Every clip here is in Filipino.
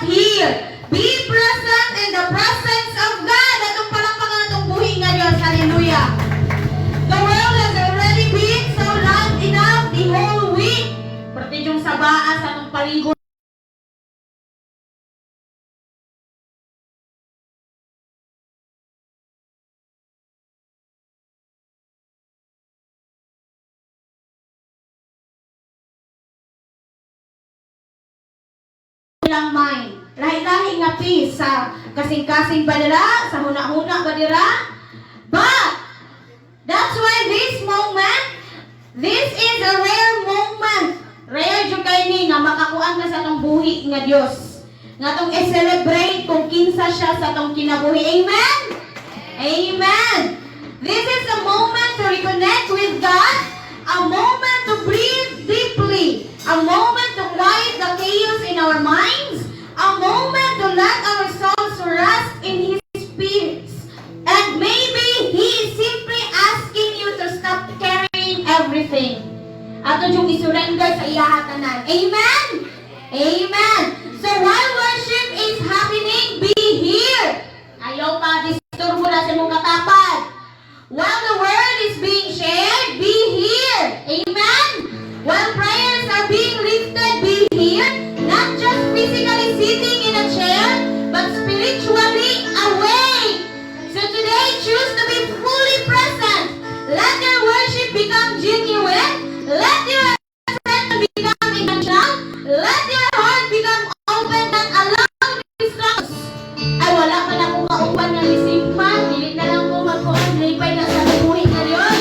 here. Be present in the presence of God. Atong palakpakan atong buhi nga Diyos. Hallelujah. The world has already been so loud enough the whole week. Pati yung sabaan sa atong paligo lang mind. Lahi-lahi nga peace sa kasing-kasing ba dira, sa huna-huna ba dira. But, that's why this moment, this is a rare moment. Rare jud kay ni nga makakuan ka sa atong buhi nga Dios. Nga atong i-celebrate kung kinsa siya sa atong kinabuhi. Amen? Amen. This is a moment to reconnect with God, a moment to breathe deeply, a moment to quiet the chaos in our minds, a moment to let our souls rest in His spirits. And maybe He is simply asking you to stop carrying everything. Ato yung isurrender sa iyahatanan. Amen? Amen. So while worship is happening, be here. Ayaw pa, disturbo na sa mong katapad. While the word is being shared, be here. Amen? While prayers are being lifted, be here. Not just physically sitting in a chair, but spiritually awake. So today, choose to be fully present. Let your worship become genuine. Let your attention become intentional. Let your heart become open and allow distractions. Ay, wala pa na kung kaupan ng lisimpan. Dili na lang po magkuhan. Lipay na sa buhay na Diyos.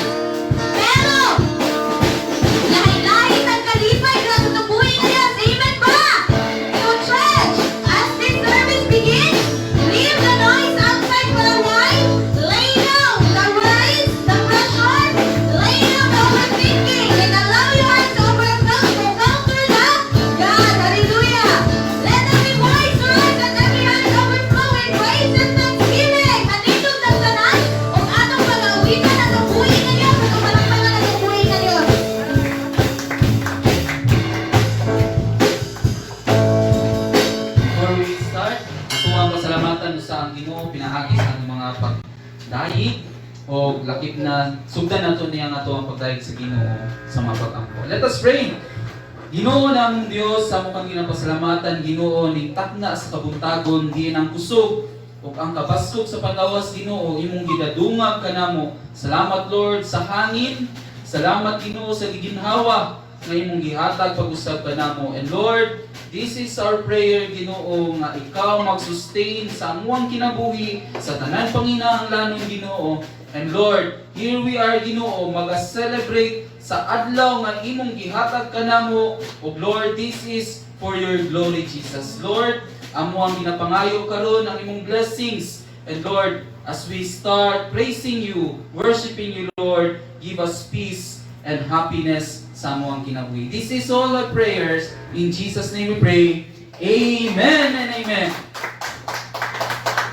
Pero, lahi-lahi ang kalipay na sa buhay na Diyos. Amen ba? So church, as this service begins, leave the noise outside for a while. Lay down the worries, the pressure, lay down the overthinking, and allow your heart to overflow to counter the God. Hallelujah. Let every voice rise and every heart overflow in praise and thanksgiving. Anitong nagtanan, o atong pag-awitan at ang buhay na Diyos, at ang palakpakan at ang buhay na Diyos. Before we start, ito ang pasalamatan sa ang Ginoo pinahagi sa ang mga pagdayi o lakip na sugdan nato niya nga ang pagdayi sa Ginoo sa mga pag-ampo. Let us pray. Ginoo namong Dios, sa mong ginapasalamatan, Ginoo ning takna sa kabuntagon, diin ang kusog ug ang kabasog sa pagawas, Ginoo imong gidadungag kanamo. Salamat Lord sa hangin. Salamat Ginoo sa giginhawa nga imong gihatag pag-usab kanamo. And Lord, this is our prayer, Ginoo, nga ikaw mag-sustain sa amuang kinabuhi sa tanan panginahanglanon, Ginoo. And Lord, here we are, Ginoo, mag-celebrate sa adlaw nga imong gihatag kanamo. O Lord, this is for your glory, Jesus. Lord, amo ang ginapangayo karon ang imong blessings. And Lord, as we start praising you, worshiping you, Lord, give us peace and happiness sa amo ang kinabuhi. This is all our prayers. In Jesus' name we pray. Amen and amen.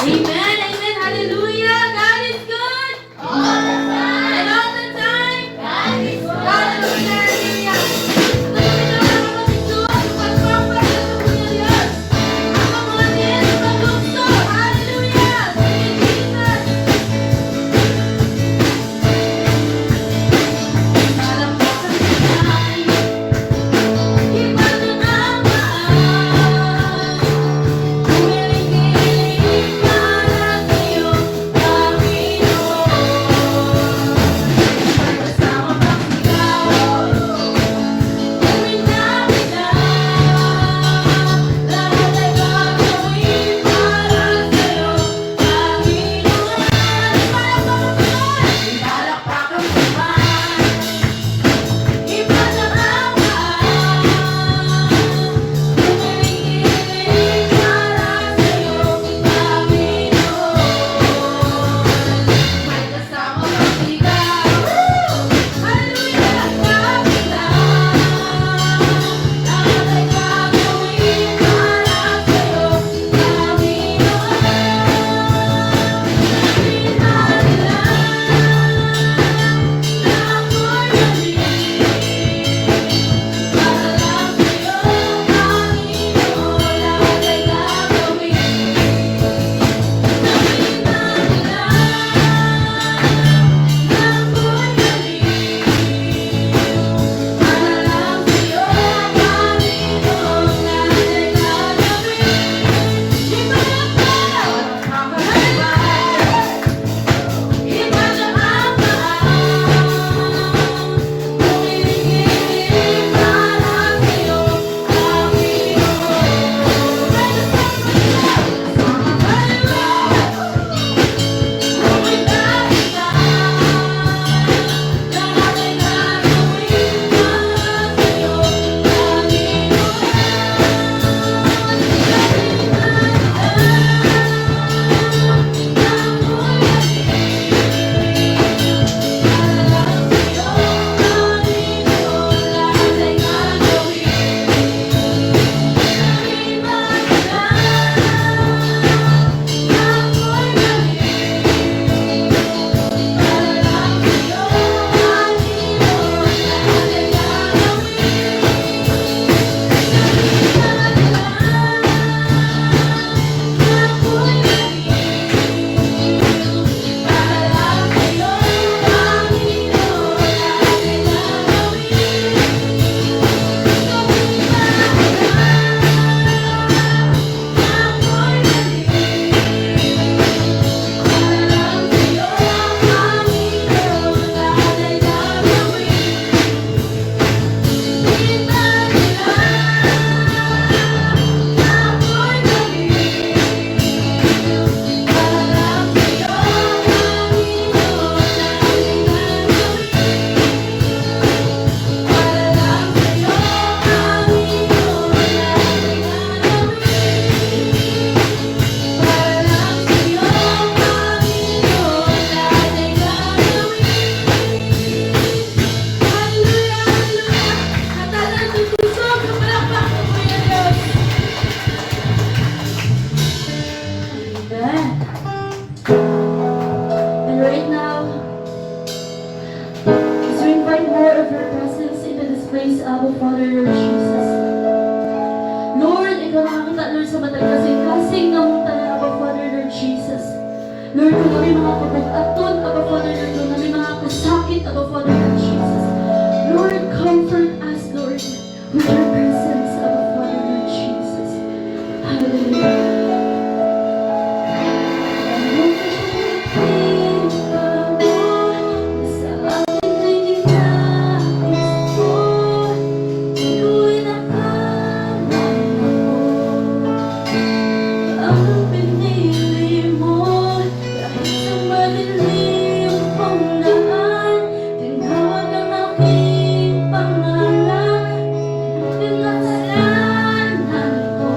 Amen, amen, hallelujah. God is good. All the time. And all the time. God is good. Hallelujah, hallelujah. Hallelujah. may mga pagkakataon, Abba Father, na may mga kasakit, Abba Father, Lord Jesus. Lord, comfort us, Lord, with your presence, Abba Father, Lord Jesus. Hallelujah. Pangalan, tinasalanan ko.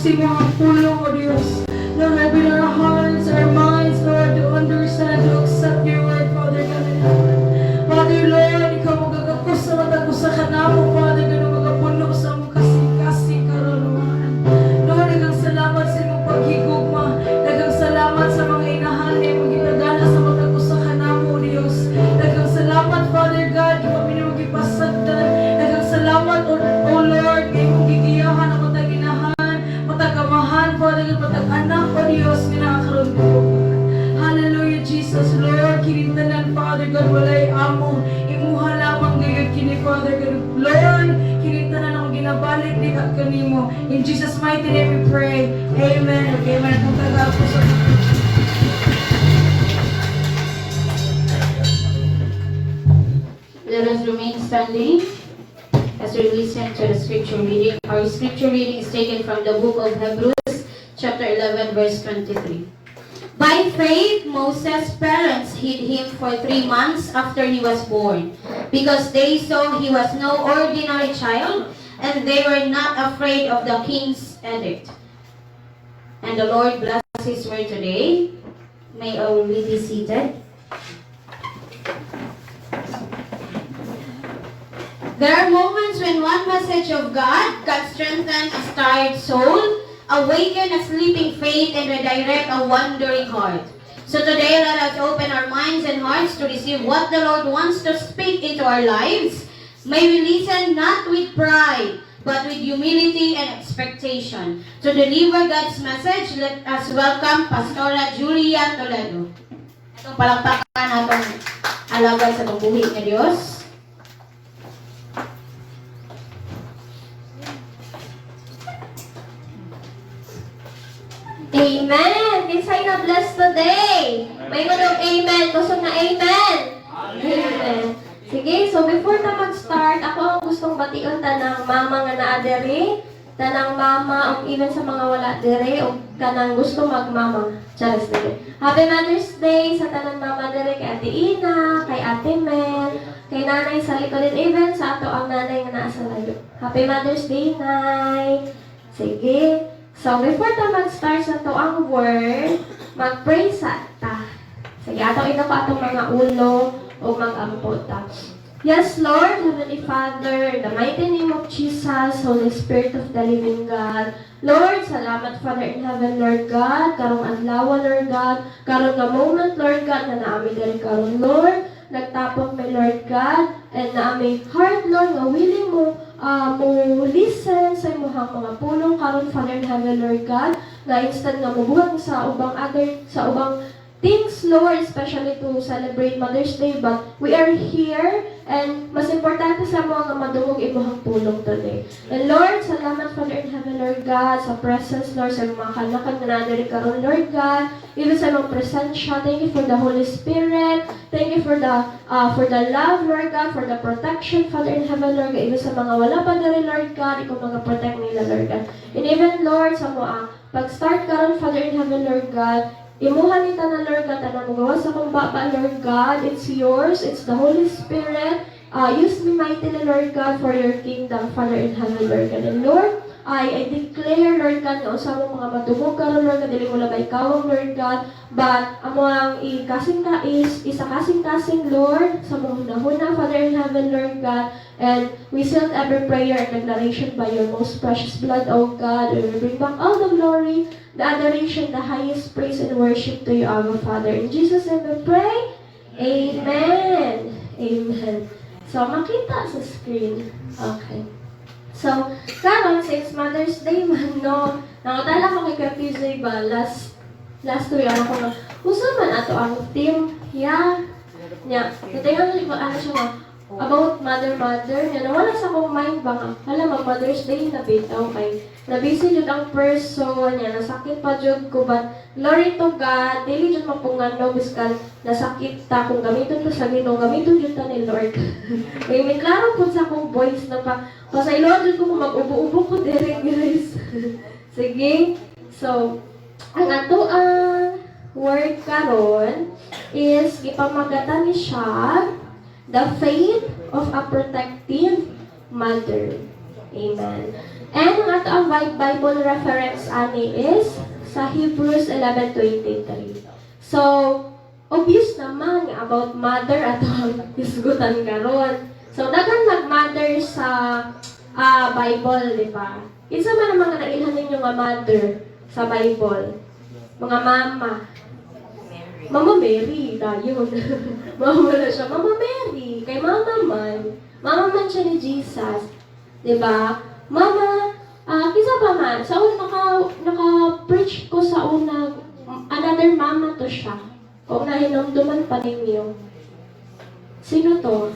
sa imong pulong, O Diyos. Lord, open our hearts, our minds, Lord, to understand, to accept your word, Father God in heaven. Father, Lord, ikaw magagapos sa matag usa ka namo, Father God, magapuno sa among kasing-kasing karunungan. Lord, daghang salamat sa imong paghigugma. Daghang salamat sa mga inahan na imong gitagala sa matag usa ka namo, Dios. Daghang salamat, Father God, kay pamilyang gipasagdan. Daghang salamat, O Lord, kay imong gigiyahan ang matag inahan, matag amahan, Father God, matag anak, O Dios, nga nakakaroon ko. Hallelujah, Jesus, Lord, kinintanan, Father God, walay amo, imuha lamang gayud kini, Father God, Lord, kinintanan ako ginabalik di ka kanimo. In Jesus' mighty name we pray. Amen. Amen. Kung taga-apos Let us remain standing as we listen to the scripture reading. Our scripture reading is taken from the book of Hebrews, chapter 11, verse 23. By faith, Moses' parents hid him for 3 months after he was born, because they saw he was no ordinary child, and they were not afraid of the king's edict. And the Lord bless his word today. May all we be seated. There are moments when one message of God can strengthen a tired soul, awaken a sleeping faith, and redirect a wandering heart. So today, let us open our minds and hearts to receive what the Lord wants to speak into our lives. May we listen not with pride, but with humility and expectation. To deliver God's message, let us welcome Pastora Julia Toledo. Itong palakpakan natong alagay sa pagbuhi ng Diyos. Amen! Kinsay na blessed today? May manong amen. Kusog na amen. Amen. Sige, so before na mag-start, ako ang gustong bation tanang mama nga naa diri, tanang mama o even sa mga wala diri o kanang gusto magmama. Charis diri. Happy Mother's Day sa tanang mama diri kay Ate Ina, kay Ate Mel, kay nanay sa likod and even sa ato ang nanay nga naa sa layo. Happy Mother's Day, Nay. Sige. So, before ta mag-start sa to ang word, mag-pray sa ta. Sige, atong ito ko atong mga ulo o mag-ampot ta. Yes, Lord, Heavenly Father, in the mighty name of Jesus, Holy Spirit of the living God. Lord, salamat, Father in heaven, Lord God, karong adlaw, Lord God, karong na moment, Lord God, na naami dali karong, Lord, nagtapok may Lord God, and naami heart, Lord, nga willing mo mo listen sa imong mga pulong karon, Father in heaven, Lord God, na instant nga mobuhat sa ubang things, Lord, especially to celebrate Mother's Day, but we are here, and mas importante sa mga nga madungog imong pulong today. And Lord, salamat, Father in heaven, Lord God, sa presence, Lord, sa mga kanakan nga nadiri karon, Lord God, even sa imong presensya. Thank you for the Holy Spirit. Thank you for the love, Lord God, for the protection, Father in heaven, Lord God, even sa mga wala pa diri, Lord God, ikaw mga-protect nila, Lord God. And even, Lord, sa mga pag-start karon, Father in heaven, Lord God, imuha nita na, Lord God, na magawa sa kumbaba, Lord God. It's yours. It's the Holy Spirit. Use me mightily, Lord God, for your kingdom, Father in heaven, Lord God. And Lord, I declare, Lord God, na usama mga matubog karon, Lord God, dili mo labay kawang, Lord God, but amo ang isa kasing-kasing, Lord, sa mga hunahuna, Father in heaven, Lord God, and we seal every prayer and declaration by your most precious blood, O God, and we bring back all the glory, the adoration, the highest praise and worship to you, our Father. In Jesus' name we pray, Amen. Amen. So, makita sa screen. Okay. So, karon since Mother's Day man, no, nangatala ko kay Kapizay ba, last week, ano ko nga, usa man ato ang team, natingan ko ano siya nga, about mother, niya, nawala sa akong mind ba nga, alam mo, Mother's Day na bitaw kay, nabisi jud ang person, niya, nasakit pa jud ko, but, glory to God, dili jud mapungan no, biskal, nasakit ta, kung gamiton ko sa Ginoo, gamiton jud ta ni Lord. May klaro po sa akong voice na pa, pasaylo jud ko mag-ubo-ubo ko dire, guys. Sige, so, ang ato word karon is ipamagatan ni siya the faith of a protective mother. Amen. And ang ato ang Bible reference ani is sa Hebrews 11:23. So, obvious naman nga about mother ato ang isgutan karon. So, daghang nag-mother sa Bible, di ba? Kinsa man ang mga nailhan ninyo nga mother sa Bible? Mga mama. Mama Mary, dayon. Mama na siya, Mama Mary. Kay Mama man. Mama man siya ni Jesus. Diba? Mama, kinsa pa man. Sa una, naka-preach ko sa una, another mama to siya. Kung nahinumduman pa ninyo. Sino to?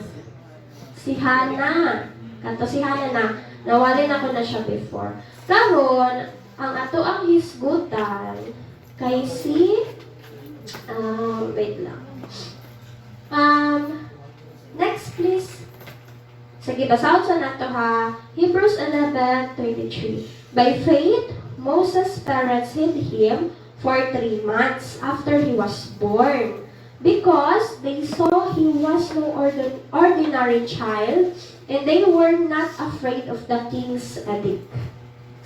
Si Hannah. Kanto si Hannah na. Nawalin ako na siya before. Karon, ang ato ang hisgutan kay si wait lang. Next please. Sige, basahin sa nato ha. Hebrews 11:23. By faith, Moses' parents hid him for 3 months after he was born, because they saw he was no ordinary child, and they were not afraid of the king's edict.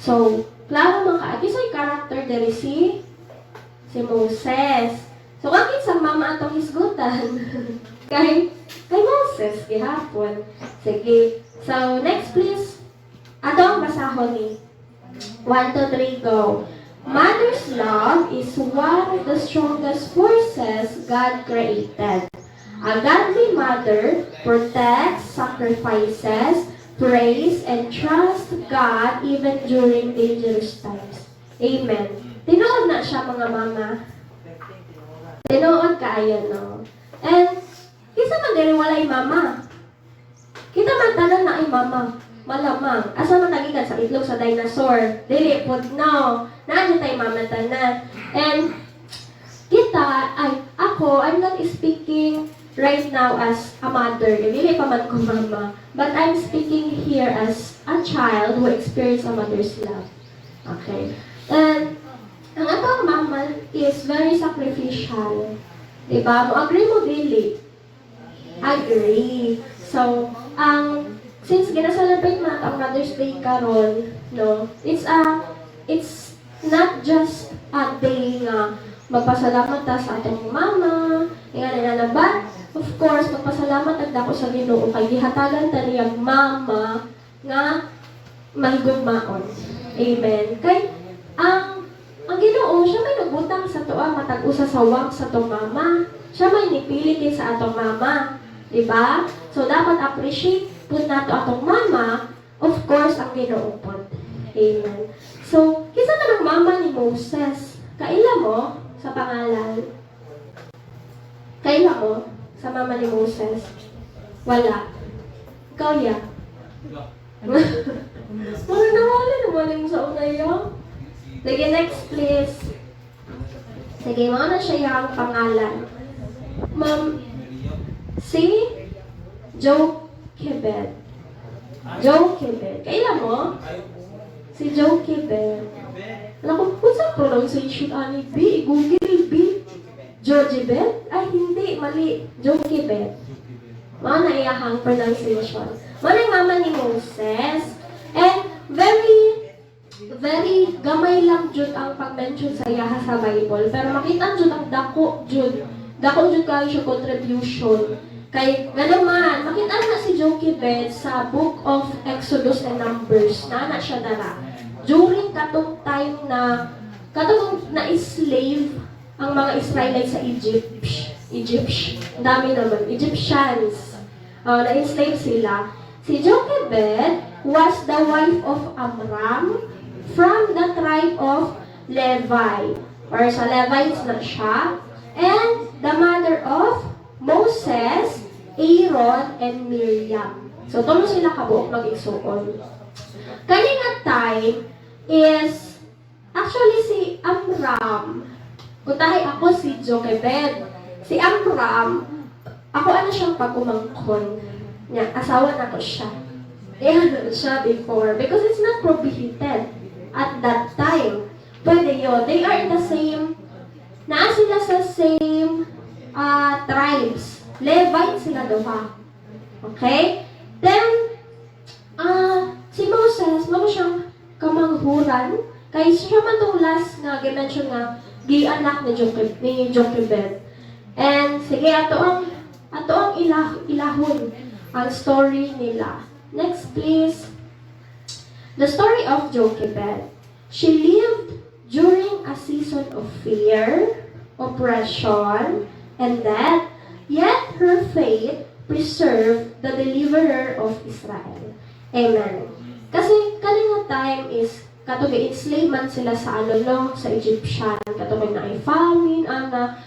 So, klaro man ka. Ito yung character dere si Moses. So, kakit sa mama atong hisgutan. kay Moses, gihapon. Sige. So, next please. Ato ang basahon ni. 1, 2, 3, go. Mother's love is one of the strongest forces God created. A godly mother protects, sacrifices, prays, and trusts God even during dangerous times. Amen. Tinuod na siya mga mama. Tinuod kaayo, no? And, kisa man din walay mama. Kita man tanan na ay mama. Malamang. Asa man nagikan sa itlog sa dinosaur. Dili pod no. Naadyo tayo mama tanan. And, I'm not speaking right now as a mother. Dili pa man ko mama. But I'm speaking here as a child who experienced a mother's love. Okay? And, ang atong mama is very sacrificial. Diba? Mo agree mo dili? Agree. So, since gina-celebrate man ang Mother's Day karon, no? It's not just a day nga magpasalamat ta sa atong mama, but of course magpasalamat ang dako sa Ginoo kay gihatagan ta niyang mama nga mahigugmaon. Amen. Kay ang Ginoo, siya may nagbutang sa tuwa matag-usa sa wang sa tong mama. Siya may nipili kay sa atong mama. Diba? So, dapat appreciate po nato atong mama, of course, ang Ginoo po. Amen. So, kisa man ang mama ni Moses, kaila mo sa pangalan? Kaila mo sa mama ni Moses? Wala. Ikaw, ya? Wala nawala mo sa una yung. Sige, next please. Sige, mga na siya yung pangalan. Ma'am, si Jochebed. Jochebed. Kailan mo? Si Jochebed. Alam ko, kung saan pronunciation ani B? Google B. Jochebed? Ay, hindi. Mali. Jochebed. Mga naiyahang pronunciation. Mga yung mama ni Moses. And very gamay lang jud ang pag-mention sa iyaha sa Bible. Pero makita jud ang dako jud kayo siya contribution. Kay gano'n man, makita na si Jochebed sa Book of Exodus and Numbers. Na siya dara. During katong time na slave ang mga Israelites sa Egypt. Dami naman. Egyptians. Na-enslave sila. Si Jochebed was the wife of Amram from the tribe of Levi. Or sa Levites na siya. And the mother of Moses, Aaron, and Miriam. So, tulo sila kabuok mag-igsuon. Kani nga time is, actually si Amram, utahay ako si Jochebed. Si Amram, ako ano siyang pag-umangkon. Niya, asawa na ko siya. Ano siya before. Because it's not prohibited at that time. Pwede yun. They are in the same, sila sa same tribes. Levite sila doha. Okay? Then, si Moses, siyang kamanghuran. Kay siya man tong last nga gi-mention nga gi-anak ni Jochebed. And sige ato ang ilahon ang story nila. Next please. The story of Jochebed. She lived during a season of fear, oppression, and death, yet her faith preserved the deliverer of Israel. Amen. Kasi kaning time is katong gi-enslave man sila sa sa Egyptian, katong na ay famine,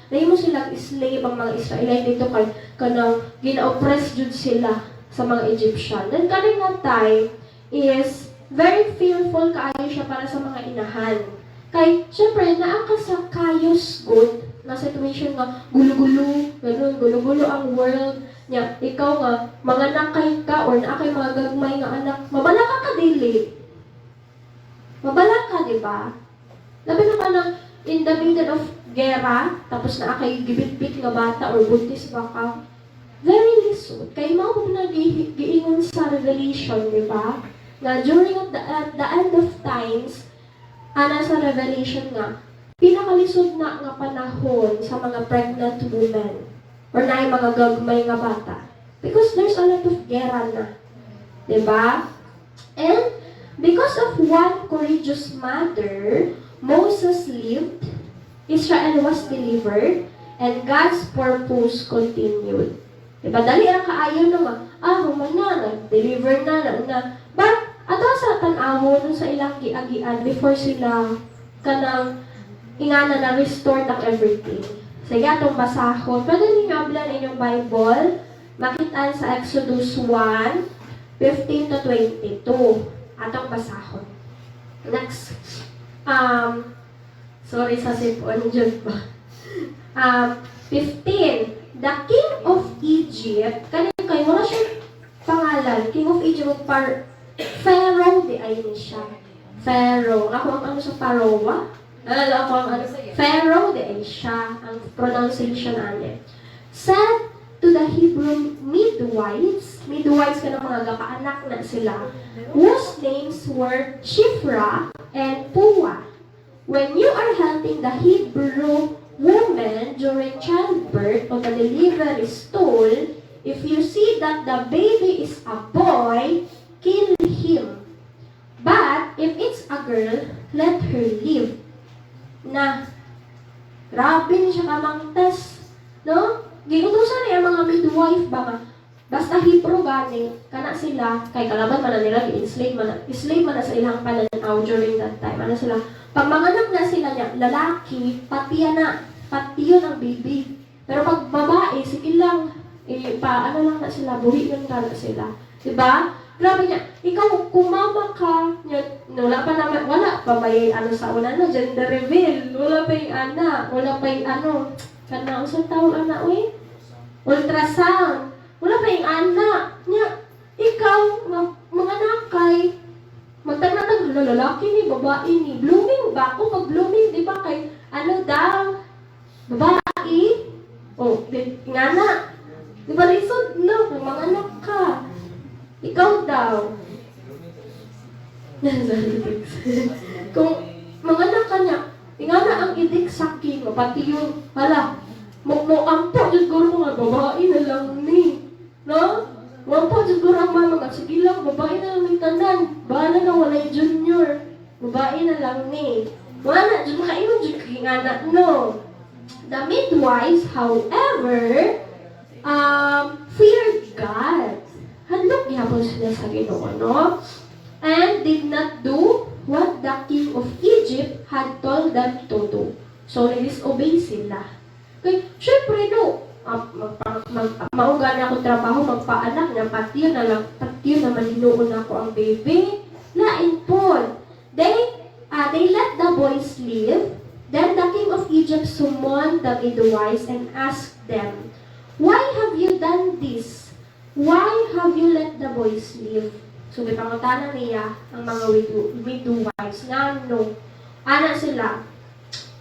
dahil mo silang slave ang mga Israelite dito kay kanang gina-oppress jud sila sa mga Egyptian. Then kaning time is very fearful kaayo siya para sa mga inahan. Kay, syempre, naa ka sa chaos good na situation nga gulo-gulo, ganun, gulo-gulo ang world niya. Ikaw nga, mga nakay ka or naakay mga gagmay nga anak, mabala ka dili. Mabala ka, di ba? Labi na ka ng in the middle of gera, tapos naakay gibit-bit nga bata or buntis baka, very lisod. Kay mo na giingon sa Revelation, di ba? Na during at the end of times, sa Revelation nga, pinakalisod na nga panahon sa mga pregnant women or na yung mga gagmay nga bata. Because there's a lot of gera na. Diba? And because of one courageous mother, Moses lived, Israel was delivered, and God's purpose continued. Diba? Dali ang kaayon naman, human na, nag-deliver na. But, ato sa tanawo dun sa ilang giagian before sila kanang ingana na restore ng everything. Sige, atong basahon. Pwede ninyo ablan inyong Bible. Makitaan sa Exodus 1, 15 to 22. Atong basahon. Next. Sorry sa sipon, dyan ba? 15. The king of Egypt, kanina kayo, wala siya pangalan. King of Egypt, Pharaoh, di ay ni siya. Pharaoh. Ako ang sa Pharaoh, ako ang Pharaoh, di ay siya. Ang pronunciation natin. Said to the Hebrew midwives ka ng mga gakaanak na sila, whose names were Shifra and Puah. When you are helping the Hebrew woman during childbirth or the delivery stool, if you see that the baby is a boy, kill him. But if it's a girl, let her live. Na, grabe ni siya kamangtes. No? Gigutusan niya mga midwife ba nga. Basta Hebrew gani, kana sila, kay kalaban man na nila, slave man na sa ilang pananaw during that time. Ano sila? Pag manganak na sila niya, lalaki, pati yun ang baby. Pero pag babae, sige lang, ano lang na sila, buhi lang na sila. Diba? Grabe niya, ikaw, kumama ka, wala pa ba yung sa una, gender reveal, wala pa yung wala pa yung kanang sa tawag ultrasound, wala pa yung niya, ikaw, mga nakay, magtag-natag, lalaki ni, babae ni, blooming ba? Kung pag-blooming, di ba kay, daw, babae, ingana, di ba lisod, no, mga anak ka, ikaw daw. Kung mga anak ka niya, ingana ang idik sakin mo, pati yung, ampo, dyan guro nga, babae na lang ni. No? Ampo, dyan guro ang mama nga, sige lang, babae na lang ni tanan. Bahala na walay junior. Babae na lang ni. Wala, dyan makainom, dyan kingana, no. The midwives, however, feared God. Handog gihapon sila sa Ginoo, no? And did not do what the king of Egypt had told them to do. So, nag-disobey sila. Kaya, syempre, no, mauga na ako trabaho, magpaanak na patiyo na malinuon ako ang baby. Lain po. They let the boys live. Then the king of Egypt summoned the midwives and asked them, "Why have you done this? Why have you let the boys live?" So, may pangutana niya ang mga midwives nga, no. Sila.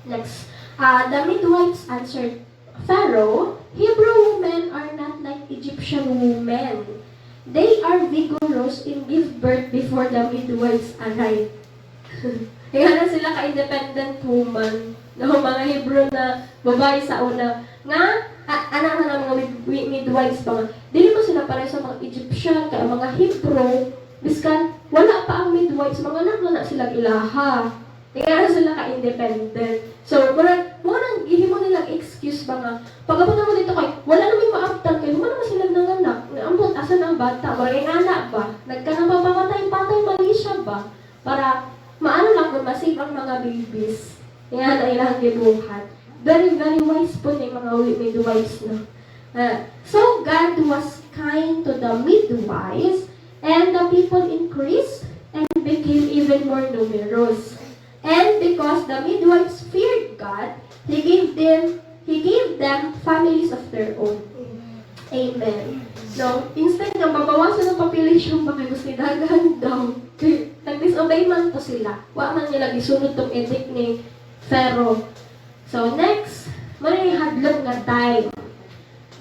Next. The midwives answered, "Pharaoh, Hebrew women are not like Egyptian women. They are vigorous in give birth before the midwives arrive." Kaya na sila ka-independent woman. No, mga Hebrew na babae sa una. Nga, anak na ng mga midwives pa nga. Dili mo sila pare sa mga Egyptian, kaya mga Hebrew, biskan, wala pa ang midwives, mga anak na sila ilaha. Kaya na sila ka-independent. So, nang gihimo nilang excuse ba nga, pagkabot naman dito kay, wala naman maabtan kayo, wala naman sila nanganak. Ambot, asan ang bata? Maraming anak ba? Nagkanang papapatay-patay, mali siya ba? Para, maano lang kung masave ang mga babies. Kaya na ilang gibuhat. Very, very wise po ng mga midwives, no? So, God was kind to the midwives, and the people increased and became even more numerous. And because the midwives feared God, He gave them families of their own. Amen. No, instead na mabawasan ang population, baka gusto daghan daw. Nag-disobey man to sila. Wa man nila gisunod tong edict ni Pharaoh. So next, may hadlok nga time.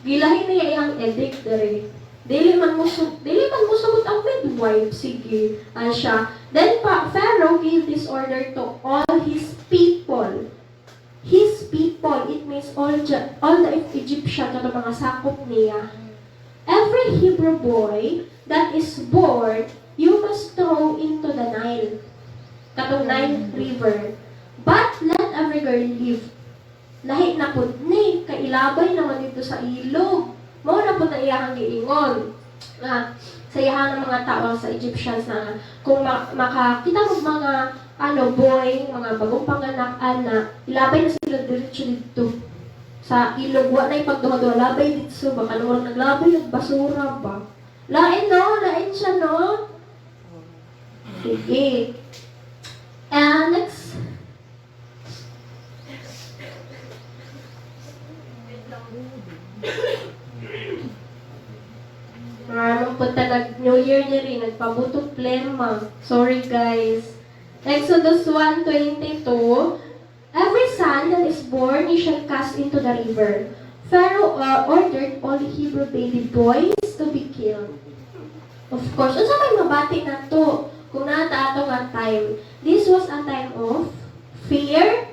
Gilahin niya iyang edict dere. Dili man musugod ang midwife, sige, siya. Then Pharaoh gave this order to all his people. His people, it means all the Egyptian na mga sakop niya. Every Hebrew boy that is born, you must throw into the Nile. Katong Nile River. But let every girl live. Lahi na po ni, kailabay naman dito sa ilog. Mao na po na iyahang giingon. Sa iyahang ng mga tao sa Egyptians na kung makakita mo mga boy, mga bagong panganak, ilabay na sila diretso dito. Sa ilog, wa na ipagduha-duha, labay dito. Baka naman naglabay at basura ba? Lain no? Lain siya no? Sige. Next. Maraming punta New Year niya rin, nagpabutong plema. Sorry guys. Exodus 1:22. Every son that is born, you shall cast into the river. Pharaoh ordered all Hebrew baby boys to be killed. Of course, unsa may mabati na to? Kung nata ato nga time. This was a time of fear,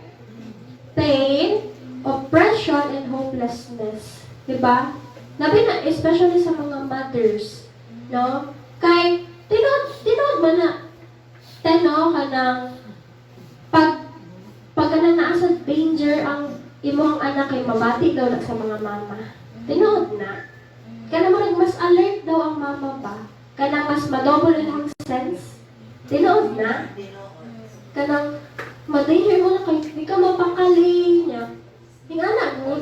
pain, oppression, and hopelessness. Diba? Labi na, especially sa mga mothers. No? Kay, tinod man na, ka ng, pag naa sa danger ang imong anak kay mabati daw na sa mga mama. Tinod na. Kana mo mas alert daw ang mama ba? Kana mas madouble ang sense. Tinod na. Kanang, madanger mo na kay, di ka mapakali niya. Yung anak mo,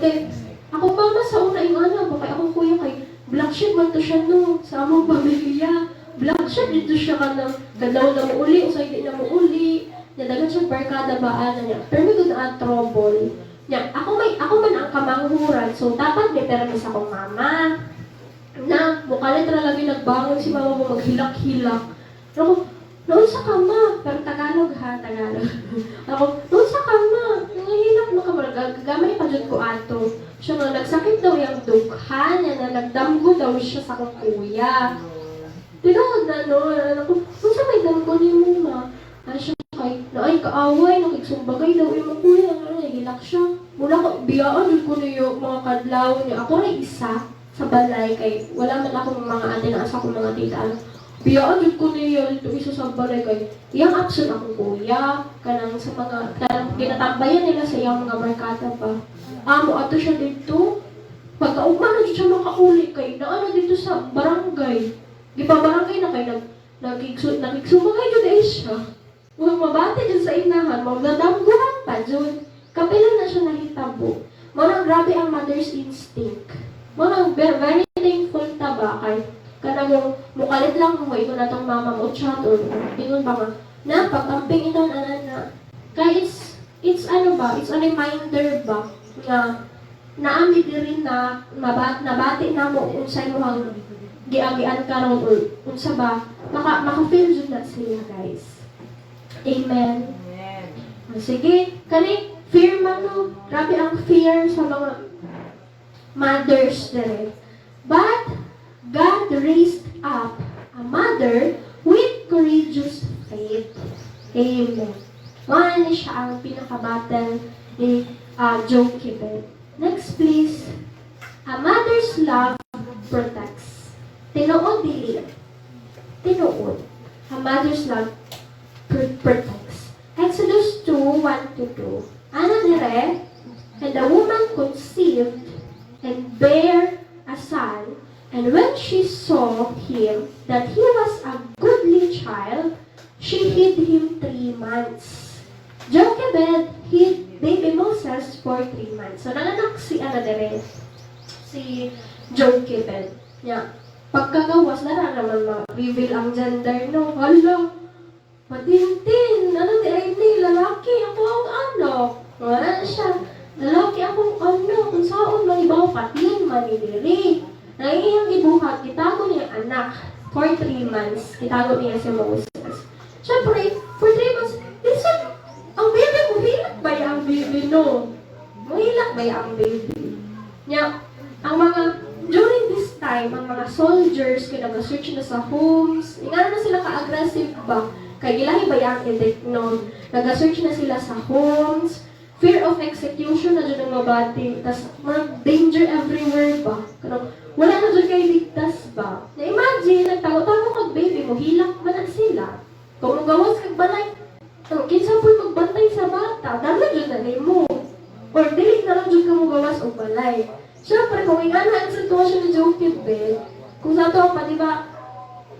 ako mama sa una yung anak mo, kaya akong kuya kay black sheep man to siya no, sa among pamilya. Black sheep dito siya ka ng gadaw na mo uli, o sa hindi na mo uli. Nadagan siya barkada ba, niya. Pero may doon ang trouble. Niya, ako man ang kamanghuran, so dapat may permis akong mama. Na, mukha literal lagi nagbangon si mama mo maghilak-hilak. Pero noon sa kama, pero Tagalog ha, Tagalog. Ako, noon sa kama, nangahilak mo ka mo, gagamay pa dyan ko ato. Siya nga, nagsakit daw yung dughan, na nagdamgo daw siya sa kong kuya. Tinawag na noon, ako, noon sa may damgo ni mo ma. Siya kay, ay kaaway, nakiksumbagay daw yung kuya, nahilak siya. Muna ko, biyaan ko na yung mga kadlaw niya. Ako na isa sa balay, kay wala man akong mga ate na asa kong mga tita. Biyaan ko niya ito isa sa balay kay iyang absent akong kuya, kanang sa mga ginatambayan nila sa iyang mga barkada pa. Amo ato siya dito. Pagkaugma na siya makauli kay naano dito sa barangay. Di pa barangay na kay nagigsumagay dyan siya. Huwag mabati dyan sa inahan, magdadamguhan pa dyan. Kapilan na siya nahitabo. Marang grabe ang mother's instinct. Marang very thankful ta ba kay kanang yung mukalit lang mo ito na itong mama mo chat or ingon ba nga na pagkamping ito na kaya it's ano ba, it's a reminder ba na naami rin na nabati na mo unsay mo hang giagian karon or unsa ba maka-feel jud na sila guys. Amen. Sige, kani fear man no, grabe ang fear sa mga mothers dire. But God raised up a mother with courageous faith. Amen. One na siya ang pinaka-battle ni Jochebed. Next please. A mother's love protects. Tinuod dili. Tinuod. A mother's love protects. Exodus 2:1-2. Ano dire? And the woman conceived and bare a son, and when she saw him that he was a goodly child, she hid him 3 months. Jochebed hid baby Moses for 3 months. So nanganak si si Jochebed. Yeah. Pagkagawas na naman ma-reveal ang gender, no? Hala, matintin, ano di ay ni, lalaki ako ang anak. Wala siya, lalaki akong anak, kung saan manibaw patin, maniliri. Nangihiyang ibuhat, kitago niya anak for 3 months, kitago niya si Moses. Siyempre, for 3 months, listen, ang baby mo, hilak ba yung baby, no? Mahilak ba yung baby? Nya, ang mga during this time, ang mga soldiers kaya nag-search na sa homes, nga na sila ka-aggressive ba? Kaya gilahi ba yung edict nun? Nag-search na sila sa homes, fear of execution na dyan ang mabati, tas mga danger everywhere ba? Kanang, wala na dyan kayo ligtas ba? Na-imagine, nagtago-tago kag baby mo, hilak ba na sila? Kung magawas kag balay, kinsa po magbantay sa bata, dami dyan na mo. Or dili na lang dyan ka mo gawas o balay. Siyempre, kung ingana ang sitwasyon ni Jochebed, kung sa ito pa, di ba,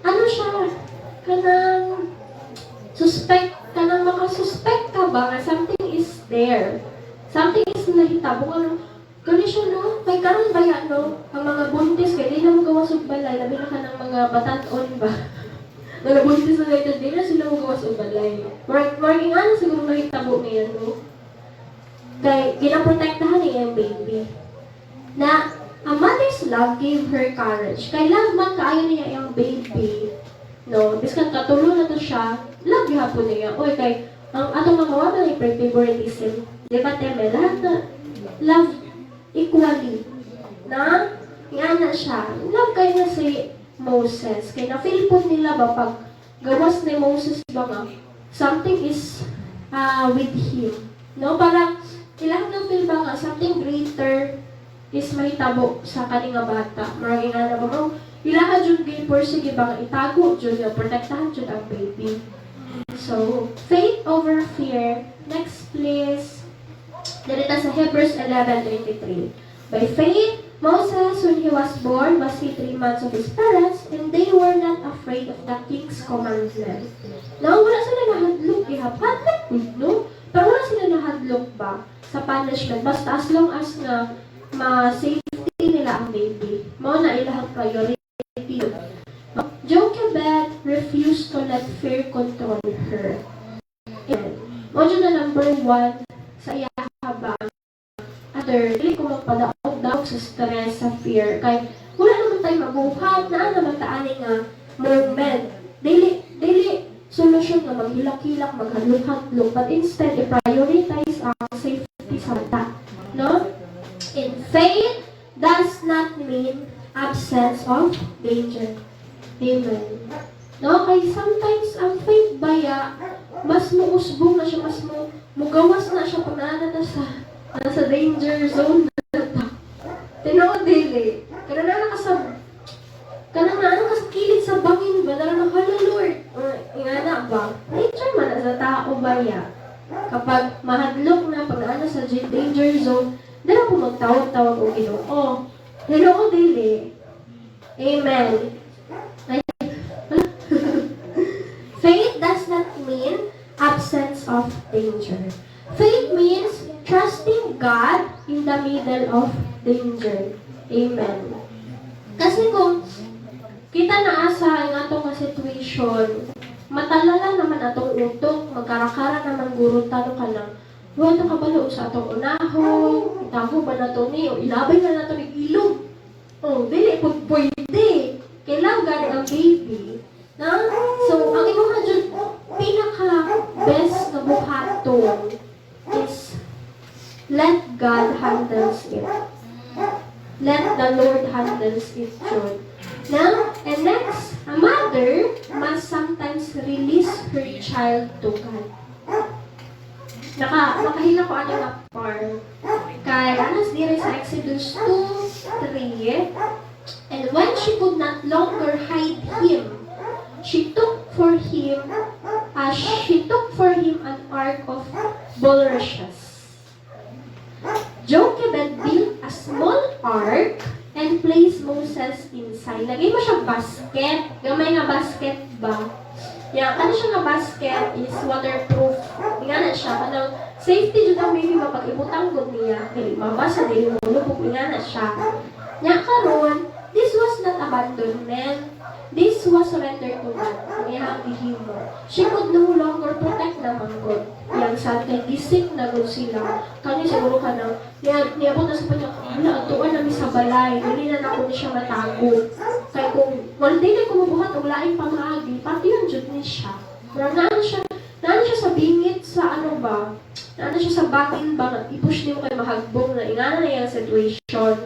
ano siya, kanang makasuspect ka ba na something is there? Something is nahitabo, ano, gani siya, no? May karon ba yan, no? Ang mga buntis, kaya di na mo gawas og balay, labi na ka ng mga bataton ba? Mga buntis na ito, di na sila mo gawas og balay. Marang ingana siguro nahitabo niya, no? Kaya, ginaprotektahan niya yung baby. Na a mother's love gave her courage. Kay love man kaayo niya yung baby. No, biskan katulo na to siya, love gyapon niya. Oy kay ang atong mga wala ni favoritism. Di ba teme lahat na love equally. Na ingana siya. Love kay na si Moses. Kay na feel po nila ba pag gawas ni Moses ba nga something is with him. No, para ilang na feel ba nga something greater is mahitabo sa kaninga bata. Maraming nga na ba mo, ilaha dyan gay sige ba nga itago dyan, protektahan dyan ang baby. So, faith over fear. Next please. Dito sa Hebrews 11:23. By faith, Moses, when he was born, was hid 3 months of his parents, and they were not afraid of the king's commandment. Now, wala sila nahadlok, ihapadlok, no? Pero wala sila nahadlok ba sa punishment? Basta as long as nga ma-safety nila ang baby. Mao na ilahang priority. Jochebed refused to let fear control her. Mao na number 1 sa iya ba. Other, dili ko magpadaog-daog sa stress, sa fear. Kay wala naman tayo mabuhat na naman taani nga moment. Dili solusyon nga maghilak-hilak, maghadlok-hadlok, but instead i-prioritize ang safety sa bata. No? In faith does not mean absence of danger. Amen. No, kay sometimes ang faith baya mas muusbong na siya, mas mugawas na siya pag naanata sa danger zone na. Tinood dili. Kanana ka sa kilid sa bangin ba? Dala ng hala Lord. Ingana ba? Nature man na sa tao baya. Kapag mahadlok na pag naana sa danger zone, dala po magtawag-tawag o Ginoo. Ginoo dili. Amen. Faith does not mean absence of danger. Faith means trusting God in the middle of danger. Amen. Kasi kung kita naasa ang atong situation, matalala naman atong utok, magkarakara naman guro talo ka lang. Huwag na kabalo sa atong unahon, itago ba na to ni, o ilabay na nato ni ilog. O, dili po pwede. Kailangan gani ang baby. Na? So, ang imong dyan, pinaka-best na buhaton is let God handles it. Let the Lord handles it, John. Now, and next, a mother must sometimes release her child child to God. Nakahila ko ano na part. Kay anas diri sa Exodus 2:3. And when she could not longer hide him, she took for him an ark of bulrushes. Jochebed built a small ark and placed Moses inside. Lagay mo siyang basket. Gamay nga basket ba? Yan, ano siya nga basket is waterproof. Nga na siya. Kanang safety dyan ang baby mapag-ibutang good niya. Dili mabasa, dili mo lubog. Nga na siya. Nya karon, this was not abandonment. This was surrender to God. Niyang gihimo. She could no longer protect naman God. Yang sa kay gisik na God sila. Kani siguro ka na, niyabot na sa kanya, wala, atuan namin sa balay. Dili na ako ni siya matago. Kaya kung wala din ay kumubuhat o laing pamahagi, pati yung jud ni siya. Pero naan siya sa bingit sa ano ba? Naan siya sa bakin ba? I-push niyo kay mahagbong na ingana na yung situation.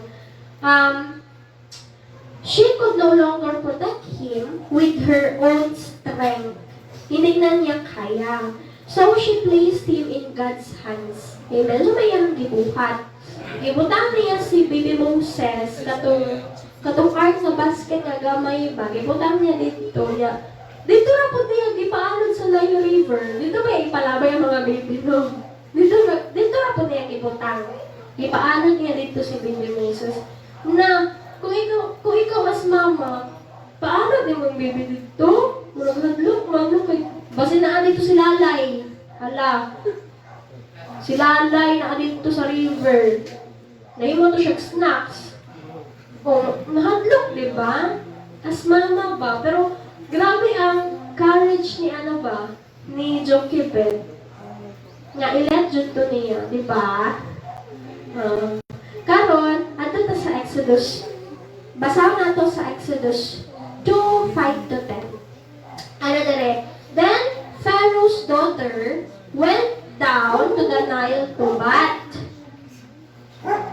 She could no longer protect him with her own strength. Hindi na niya kaya. So she placed him in God's hands. Amen. So may ang gibuhat. Gibutang niya si baby Moses katong ark na basket nga gamay ba. Gibutang niya dito niya. Dito na po niya gipaalon sa Nile River. Dito ba ipalabay ang mga baby no? Dito na po niya gibutang. Gipaalon niya dito si baby Moses na kung ikaw as mama, paano din mong baby dito? Murag hadlok, mano kay base na dito si Lalay. Hala. Si Lalay na dito sa river. Nahimo to siya snacks. O, nahadlok, di ba? As mama ba? Pero grabe ang courage ni ano ba? Ni Jochebed. Nga ilet jud to niya, di ba? Karon, adto ta sa Exodus. Basahan nato sa Exodus 2:5-10. Ano dire? Then Pharaoh's daughter went down to the Nile to bathe,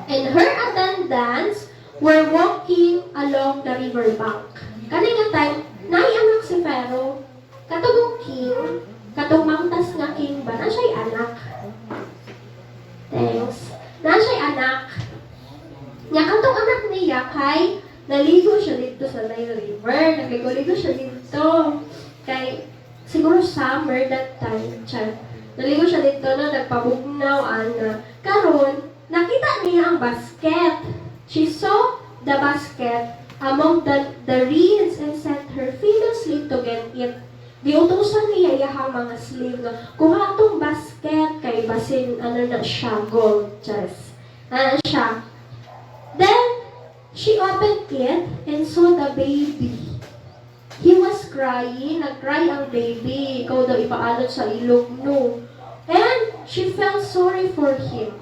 and her attendants were walking along the river bank. Kani nga time, naianak si Pharaoh. Katong king, katong mangtas nga king ba? Na siya'y anak. Thanks. Na siya'y anak. Nya katong anak niya kay naligo siya dito sa Nile River. Nagligo-ligo siya dito. Kay, siguro summer that time. Naligo siya dito na nagpabugnaw, ana. Karon, nakita niya ang basket. She saw the basket among the reeds and sent her female slave to get it. Diutusan niya iyahang mga slave na kuha itong basket kay basin, ano na siya, gold. Ano siya. Then, she opened it and saw the baby. He was crying. Nag-cry ang baby. Ikaw daw ipaalot sa ilog, no. And she felt sorry for him.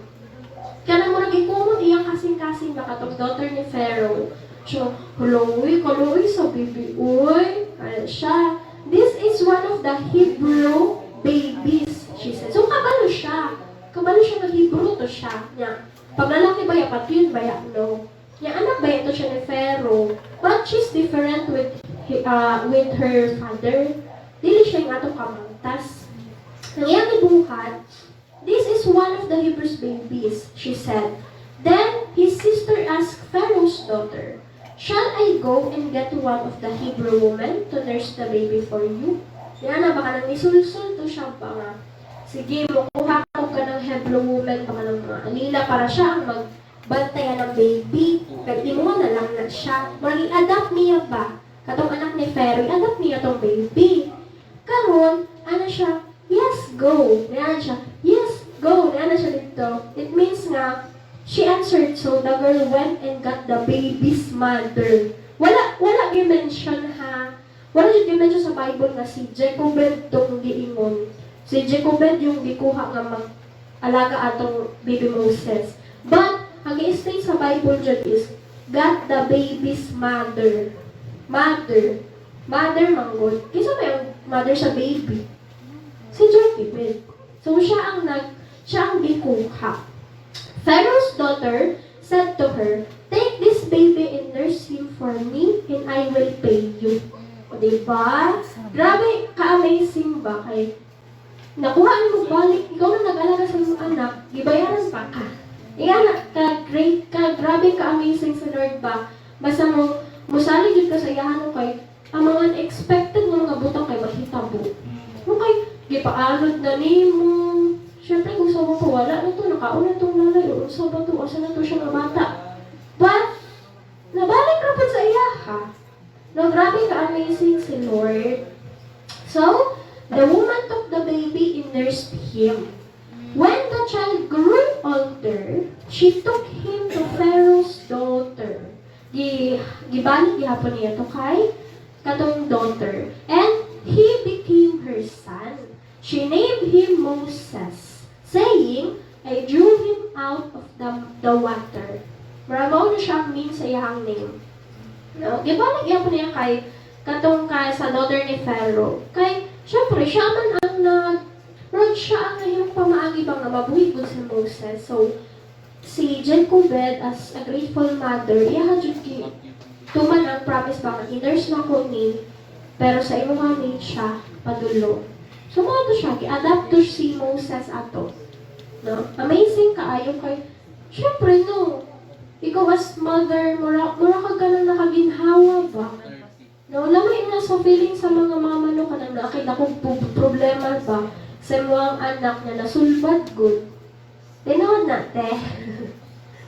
Kaya nang murag ikumot iyang kasing-kasing makatong daughter ni Pharaoh. So, kaloy sa baby. Uy, ano siya. This is one of the Hebrew babies, she said. So, kabalo siya. Kabalo siya ng Hebrew to siya. Yeah. Pag lalaki ba ya, pati yun ba ya? No. Yung anak ba ito siya ni Pharaoh? But she's different with her father. Dili siya yung atong kamangtas. Nang iyang ibuhat, this is one of the Hebrews babies, she said. Then his sister asked Pharaoh's daughter, shall I go and get one of the Hebrew women to nurse the baby for you? Yan na, baka nang isulsul to siya ba? Sige, makuha ko ka ng Hebrew woman, baka ng mga alila para siya ang bantayan ng baby. Pero di mo na lang na siya. Mag-i-adapt niya ba? Katong anak ni Pharaoh, i-adapt niya tong baby. Karon, ano siya? Yes, go. Nayan siya. Yes, go. Nayan siya dito. It means nga, she answered, so the girl went and got the baby's mother. Wala gi-mention ha. Wala gi-mention sa Bible nga si Jochebed tong giingon. Si Jochebed yung gikuha nga mag-alaga atong baby Moses. But, ang i-state sa Bible dyan is, got the baby's mother. Mother manggod. Kisa ba yung mother sa baby? Si Jochebed. So, siya ang gikuha. Pharaoh's daughter said to her, take this baby and nurse him for me, and I will pay you. O diba? Grabe, ka-amazing ba? Kay nakuha ni mo balik, ikaw na nag-alaga sa mga anak, gibayaran pa ka. Iyan, ka-great ka, grabe ka-amazing sa Lord ba? Basta mo, musalig yun ka sa iyahan kay, ang mga unexpected nga mga butang kay mahitabo. Okay, gipaalod na ni mo. Siyempre, kung sa mo pa, wala na to, nakauna tong lalay, o sa ba to, asa na to siya ng bata. But, nabalik na po sa iya, ha? No, grabe ka-amazing si Lord. So, the woman took the baby and nursed him. When the child grew older, she took him to Pharaoh's daughter. Gibalik gihapon niya to kay katong daughter. And he became her son. She named him Moses, saying, I drew him out of the water. Maramaw na siya mean sa iyang name. No? Gibalik gihapon niya kay katong kay sa daughter ni Pharaoh. Kay, syempre, siya man ang Lord, siya ang nahiyang pamaagi bang na mabuhi ko si Moses. So, si Jacobed as a grateful mother, iya jud ki tuman ang promise ba nga iners na ko ni, pero sa imo nga ni siya padulo. So, mga to siya, ki-adapt to si Moses ato. No? Amazing kaayo kay, syempre, no, ikaw as mother, mura ka ganun nakaginhawa ba? No, lamay na sa feeling sa mga mama no kanang nakita kong problema ba sa mga anak na nasulbad good. Tinood na, te.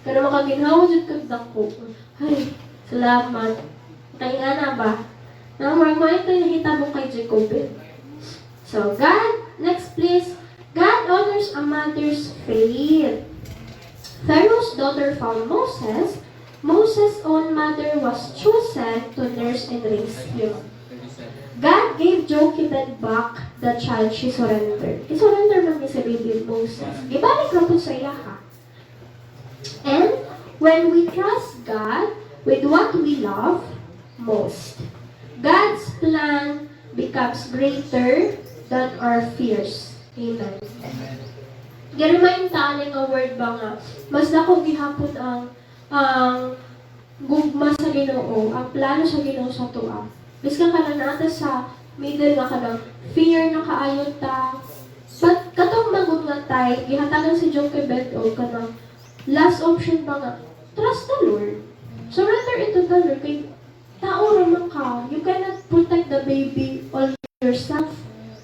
Kaya makaginhawa dyan kag dako. Ay, salamat. Kaya nga na ba? Na marag ito nakita mo kay Jacobin. So, God, next please. God honors a mother's faith. Pharaoh's daughter found Moses. Moses' own mother was chosen to nurse and raise him. God gave Jochebed back the child she surrendered. I-surrender man niya sa baby Moses. Ibalik na po sa iya, ha? And when we trust God with what we love most, God's plan becomes greater than our fears. Amen. Garimayin tali nga word ba nga, mas dako gihapon ang gugma sa Ginoo, ang plano sa Ginoo sa tuwa. Biskan ka na natin sa middle nga ka ng fear na kaayot ta. But katong magod nga tay, gihatagan si Jochebed o ka ng last option ba nga, trust the Lord. Surrender it to the Lord. Kay tao naman ka, you cannot protect the baby all yourself.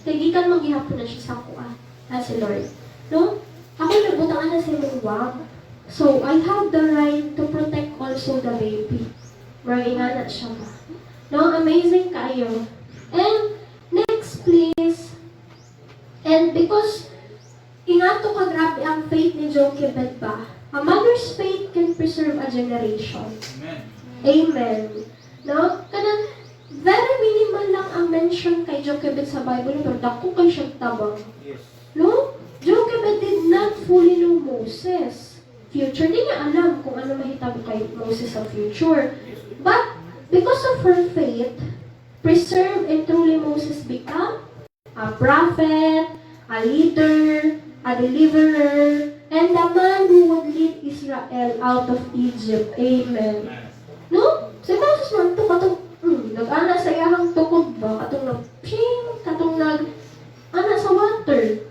Kaya gikan maghihapon na siya sa kuha. Si Lord. No? Ako nabutangan na si Luwag. So, I have the right to protect also the baby. Maraming na siya ba? No, amazing kayo. And, next please. And because, ingato ka grabe ang faith ni Jochebed ba? A mother's faith can preserve a generation. Amen. Amen. No? Kanang, very minimal lang ang mention kay Jochebed sa Bible, pero dako kay siyang tabang. Yes. No? Jochebed did not fully know Moses. Future, di niya alam kung ano mahitabo kay Moses sa future. But, because of her faith, preserved and truly Moses become a prophet, a leader, a deliverer, and a man who would lead Israel out of Egypt. Amen. No? Si Moses man ito, katong, nag-ana sa iyahang tukod ba? Katong ana sa water.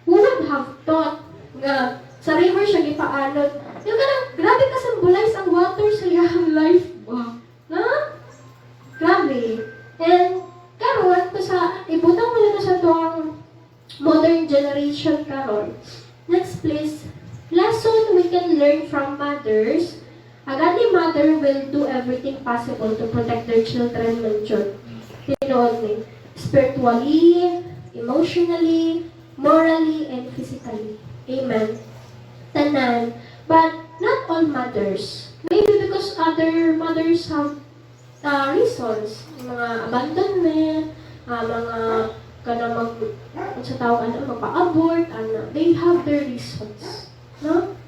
Who would have thought nga sa river siya gipaalod. Yung ganang, grabe ka symbolize ang water sa iyang life ba? Ha? Grabe. And, karon pa sa, ibutang mo na sa tuwang modern generation karon. Next please. Lesson we can learn from mothers. A godly mother will do everything possible to protect their children when tinood ni. Spiritually, emotionally, morally, and physically. Amen. Tanan. But not all mothers. Maybe because other mothers have reasons. Mga abandonment, mga kanang sa tawag magpa-abort, they have their reasons. No?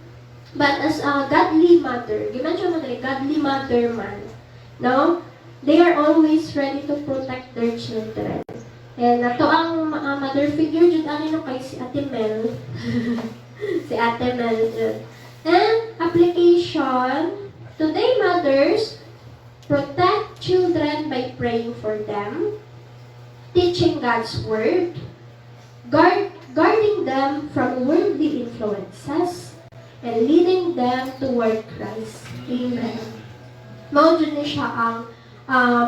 But as a godly mother, gimension mo na godly mother man, no? They are always ready to protect their children. And nato ang mother figure jud ani no kay si Ate Mel. Si Ate Mel jud. And application, today mothers protect children by praying for them, teaching God's word, guarding them from worldly influences and leading them toward Christ. Amen. Mao dyan ni siya ang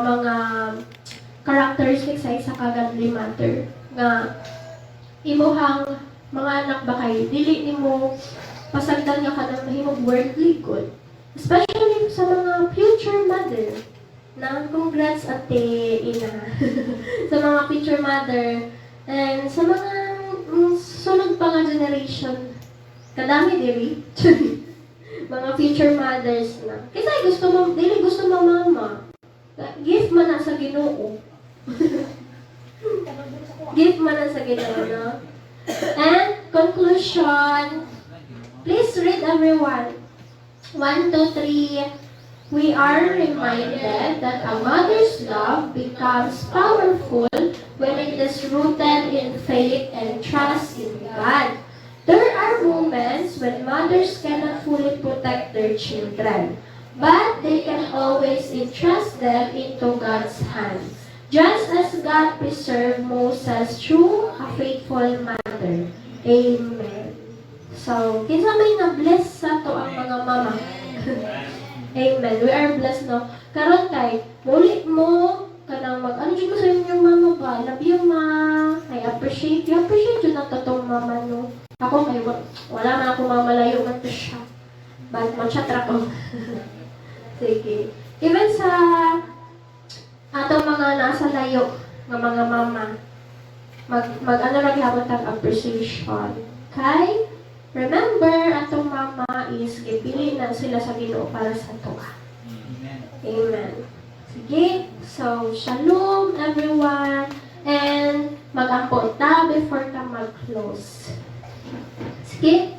mga characteristics sa isa ka godly mother nga imuhang mga anak ba kay dili nimo pasagdan nga kanang mahimong worldly good, especially sa mga future mother. Na congrats ate ina sa mga future mother and sa mga sunod pa nga generation kadami diri mga future mothers na kasi gusto mo dili gusto mo mama gift man na sa Ginoo gift man na sa Ginoo no? And conclusion, please read everyone 1, 2, 3. We are reminded that a mother's love becomes powerful when it is rooted in faith and trust in God. There are moments when mothers cannot fully protect their children, but they can always entrust them into God's hands, just as God preserved Moses through a faithful mother. Amen. So, kinsa may na-bless sa to ang mga mama. Amen. We are blessed, no? Karon kay, muli mo, kanang ano dyan ko sa inyong mama ba? Love you, ma. I appreciate you. Appreciate you na totong mama, no? Ako, kay, wala na ako mamalayo man to siya. But, matsyatra ko. Sige. Even sa atong mga nasa layo ng mga mama, mag-ano lang habang tag-appreciation. Kay, remember, atong mama is gipili na sila sa Ginoo para sa tuwa. Amen. Sige. So, shalom everyone. And mag-ampo ta before ta mag-close. Sige.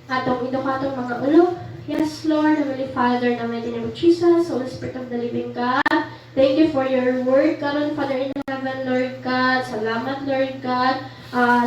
Atong idukatong mga ulo. Yes, Lord, Heavenly Father, in the mighty name of Jesus, Holy Spirit of the living God, thank you for your word, karon Father in heaven, Lord God. Salamat, Lord God.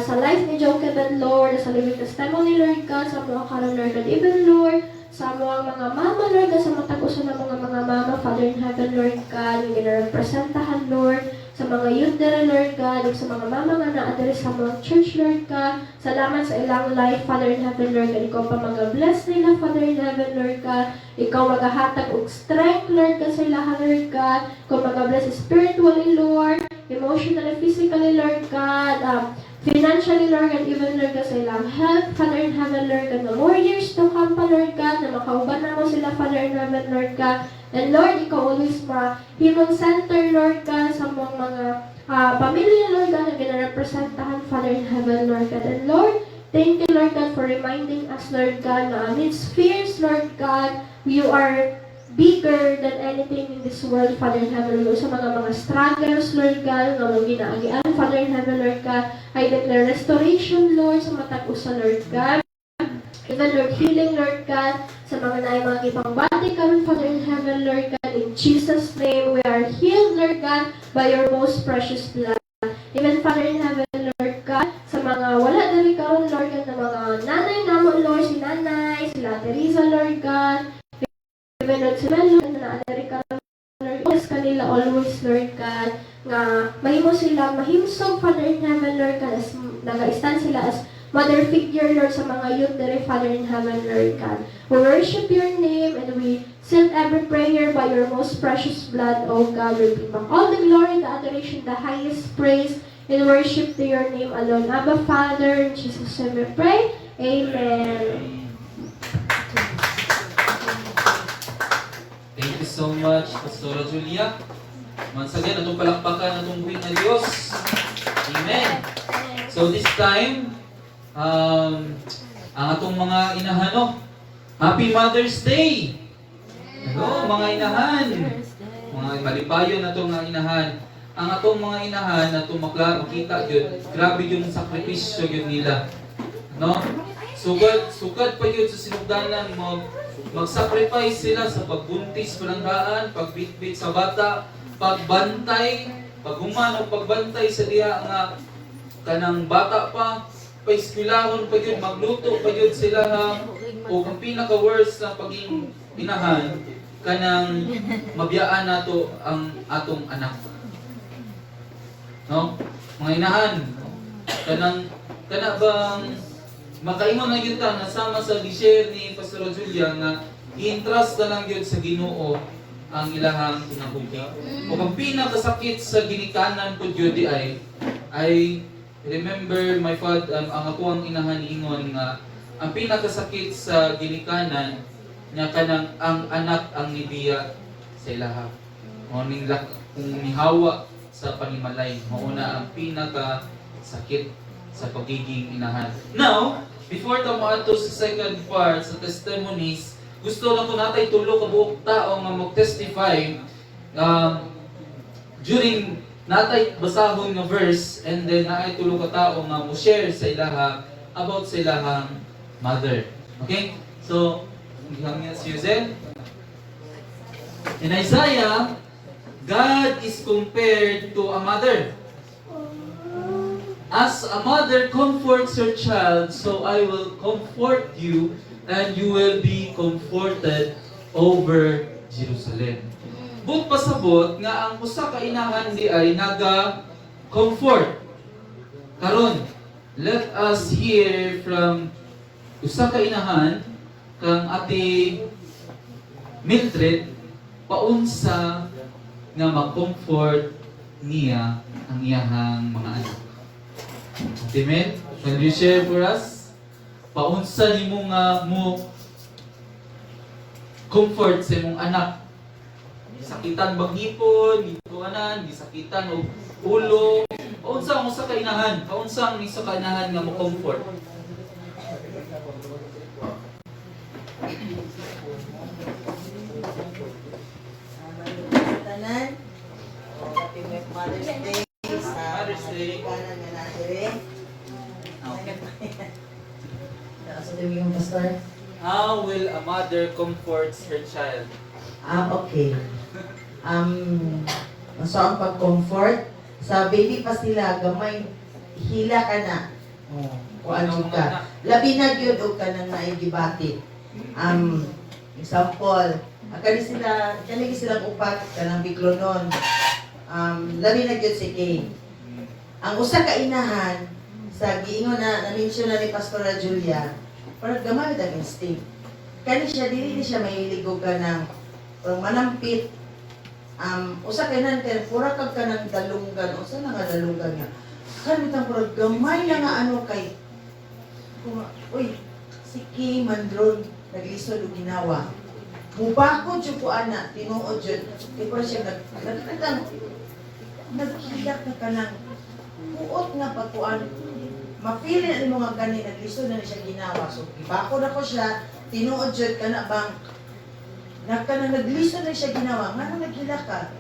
Sa life ni Jochebed, Lord, sa living testimony, Lord God, sa mga karon, Lord God, even, Lord, sa mga mama, Lord God, sa matagusan ng mga mama, Father in heaven, Lord God, yung ginarepresentahan, Lord, sa mga youth dere, Lord God, ug sa mga mama nga naa sa mga church, Lord God. Salamat sa ilang life, Father in heaven, Lord God. Ikaw pa mag-bless nila, Father in heaven, Lord God. Ikaw maghahatag og strength, Lord God, sa ilaha, Lord God. Ikaw mag-bless spiritually, Lord, emotionally, physically, Lord God, financially, Lord God, even, Lord God, sa ilang health, Father in heaven, Lord God, na more years to come pa, Lord God, na makauban na mo sila, Father in heaven, Lord God. And Lord, ikaw always himong center, Lord God, sa mga pamilya, Lord God, na ginarepresentahan, Father in heaven, Lord God. And Lord, thank you, Lord God, for reminding us, Lord God, na amidst fears, Lord God, you are bigger than anything in this world, Father in heaven, Lord. Sa mga struggles, Lord God, nga mong ginaagian, Father in heaven, Lord God, I declare restoration, Lord, sa matag-usa, Lord God. Even, Lord, healing, Lord God, sa mga naay mga ibang body karon, Father in heaven, Lord God, in Jesus' name, we are healed, Lord God, by your most precious blood. Even, Father in heaven, Lord God, sa mga wala dali karon, Lord God, na mga nanay namo, Lord, si nanay, sila Teresa, Lord God, even, Lord, si Melo, na naadari karon, Lord, bless kanila always, Lord God, nga mahimo sila, mahimsog, Father in heaven, Lord God, as nag-stand sila as mother figure, Lord, sa mga youth there, Father in heaven, Lord God. We worship your name and we seal every prayer by your most precious blood, O God. We bring back all the glory, the adoration, the highest praise, and worship to your name alone. Abba, Father, in Jesus' name we pray. Amen. Thank you so much, Pastora Julia. Once again, atong palakpakan atong buwing na Diyos. Amen. So this time, ang atong mga inahano, Happy Mother's Day! Hello, mga inahan! Mga malipayon na itong mga inahan. Ang atong mga inahan na itong makita yun, grabe yung sakripisyo yun nila. No? Sugad pa yun sa sinugdanan, mag-sacrifice sila sa pagbuntis, palanggaan, pagbitbit sa bata, pagbantay, paghuman o pagbantay sa diha nga kanang bata pa, pa-eskwilahon pa yun, magluto pa yun sila ha, o ang pinaka-worst na paging inahan, kanang mabiyaan nato ang atong anak. No? Mga inahan, kana bang makaingon na gyud ta nasama sa gi-share ni Pastor Julia nga i-entrust na lang gyud sa Ginoo ang ilahang kinabuhi. O ang pinakasakit sa ginikanan ko gyud ay remember my father ang ako ang inahan ingon nga ang pinakasakit sa ginikanan nga kanang ang anak ang nibiya sa ilaha. O ning kung nihawa sa panimalay mauna ang pinaka sakit sa pagiging inahan. Now, before ta moadto sa second part sa testimonies, gusto lang ko natay tulo ka buok tao nga mag-testify during natay basahon nga verse and then naay tulo ka tao nga mo-share sa ilaha about sa ilahang mother. Okay? So, hangyan si Yuzel. In Isaiah, God is compared to a mother. As a mother comforts her child, so I will comfort you, and you will be comforted over Jerusalem. But pasabot nga ang usa ka inahan di ay naga-comfort. Karon, let us hear from usa ka inahan kang ati Mildred paunsa nga mag-comfort niya ang iyahang mga anak. Amen? Can you share for us? Paunsa ni mo nga mo comfort sa imong anak. Gisakitan bang hipon, gituanan, gisakitan og ulo. Paunsa ang usa ka inahan? Paunsa ang isa ka inahan nga mo comfort? Tanan. Happy Mother's Day sa Mother's Day. kanan nga natin. Okay. Sa tuwing yung pastor. How will a mother comforts her child? Okay. So ang pag-comfort sa baby pa sila gamay hila ka na. Kuan jud ka. Labi na gyud og kanang naigibati. Example, kani sila upat kanang biglonon. Labi na gyud si Kay. Ang usa ka inahan sa giingon na na-mention na ni Pastora Julia, parang gamay ang instinct. Kani siya dili siya mahilig og kanang manampit. Usa kay nan kay pura kag kanang dalunggan, usa na nga dalunggan nga. Kani tang pura gamay na nga ano kay uy, si Kay Mandron naglisod og ginawa. Mubakod jud ko ana, tinuod jud. Kay pura siya nagkiyak na kanang buot nga pagkuan. Mapili na mo nga gani naglisod na siya ginawa. So ibakod ako siya, tinuod jud kana bang naglisod na siya ginawa. Ngano naghila ka?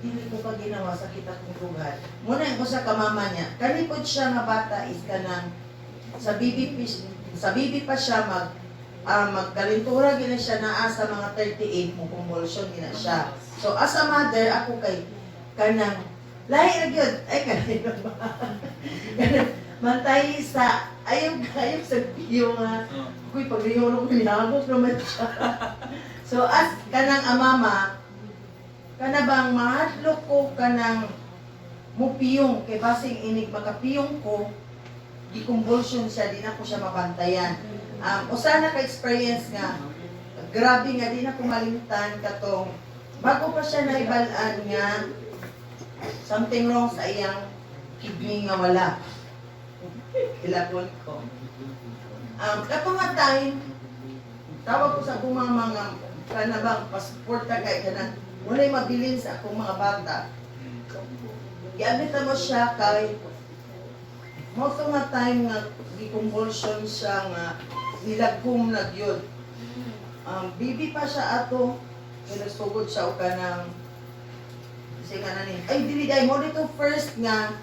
Dili ko pa ginawa sa kita kong lugar. Muna yung usa ka mama niya. Kanipod siya nga bata is kanang sa bibi pa siya magkalintura gina siya naa sa mga 38 mo convulsion gina siya. So as a mother ako kay kanang lahi ra gyud ay kanino ba? Mantay sa ayog sa biyo nga kuy paglihoro ko hinagos naman siya. So as kanang amama kana bang mahadlok ko kanang mupiyong kay basing inig makapiyong ko gi-convulsion siya di na ko siya mabantayan. Usa na ka experience nga grabe nga di na ko malimtan katong bago pa siya naibalaan nga something wrong sa iyang kidney nga wala. Ilapon ko. Katong nga time tawag ko sa akong mga kanabang passport na kay kanang walay mabilin sa akong mga bata. Giabit mo siya kay most of nga time nga gi-convulsion siya nga nilagkom na gyud. Bibi pa siya ato kay nagsugod siya og kanang kasi nga nanin ay dili dai mo dito first nga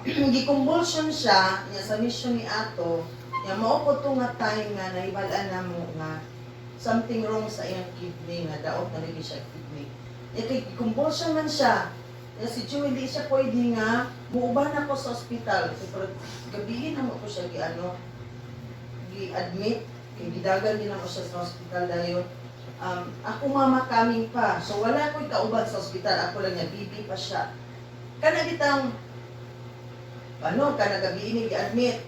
gi-convulsion siya niya sa mission ni ato niya mao ko to nga time nga nahibalaan namo nga something wrong sa iyang kidney nga daot na lagi siya kidney. Kay convulsion man siya. Si Joe hindi siya pwede nga muuban ako sa ospital. Pero gabihin na mo ko siya gi-admit. Kay gidagan din ako siya sa ospital dahil ako mama kaming pa. So wala ko'y kauban sa ospital. Ako lang niya, bibi pa siya. Kana bitang kanang gabi ini gi-admit.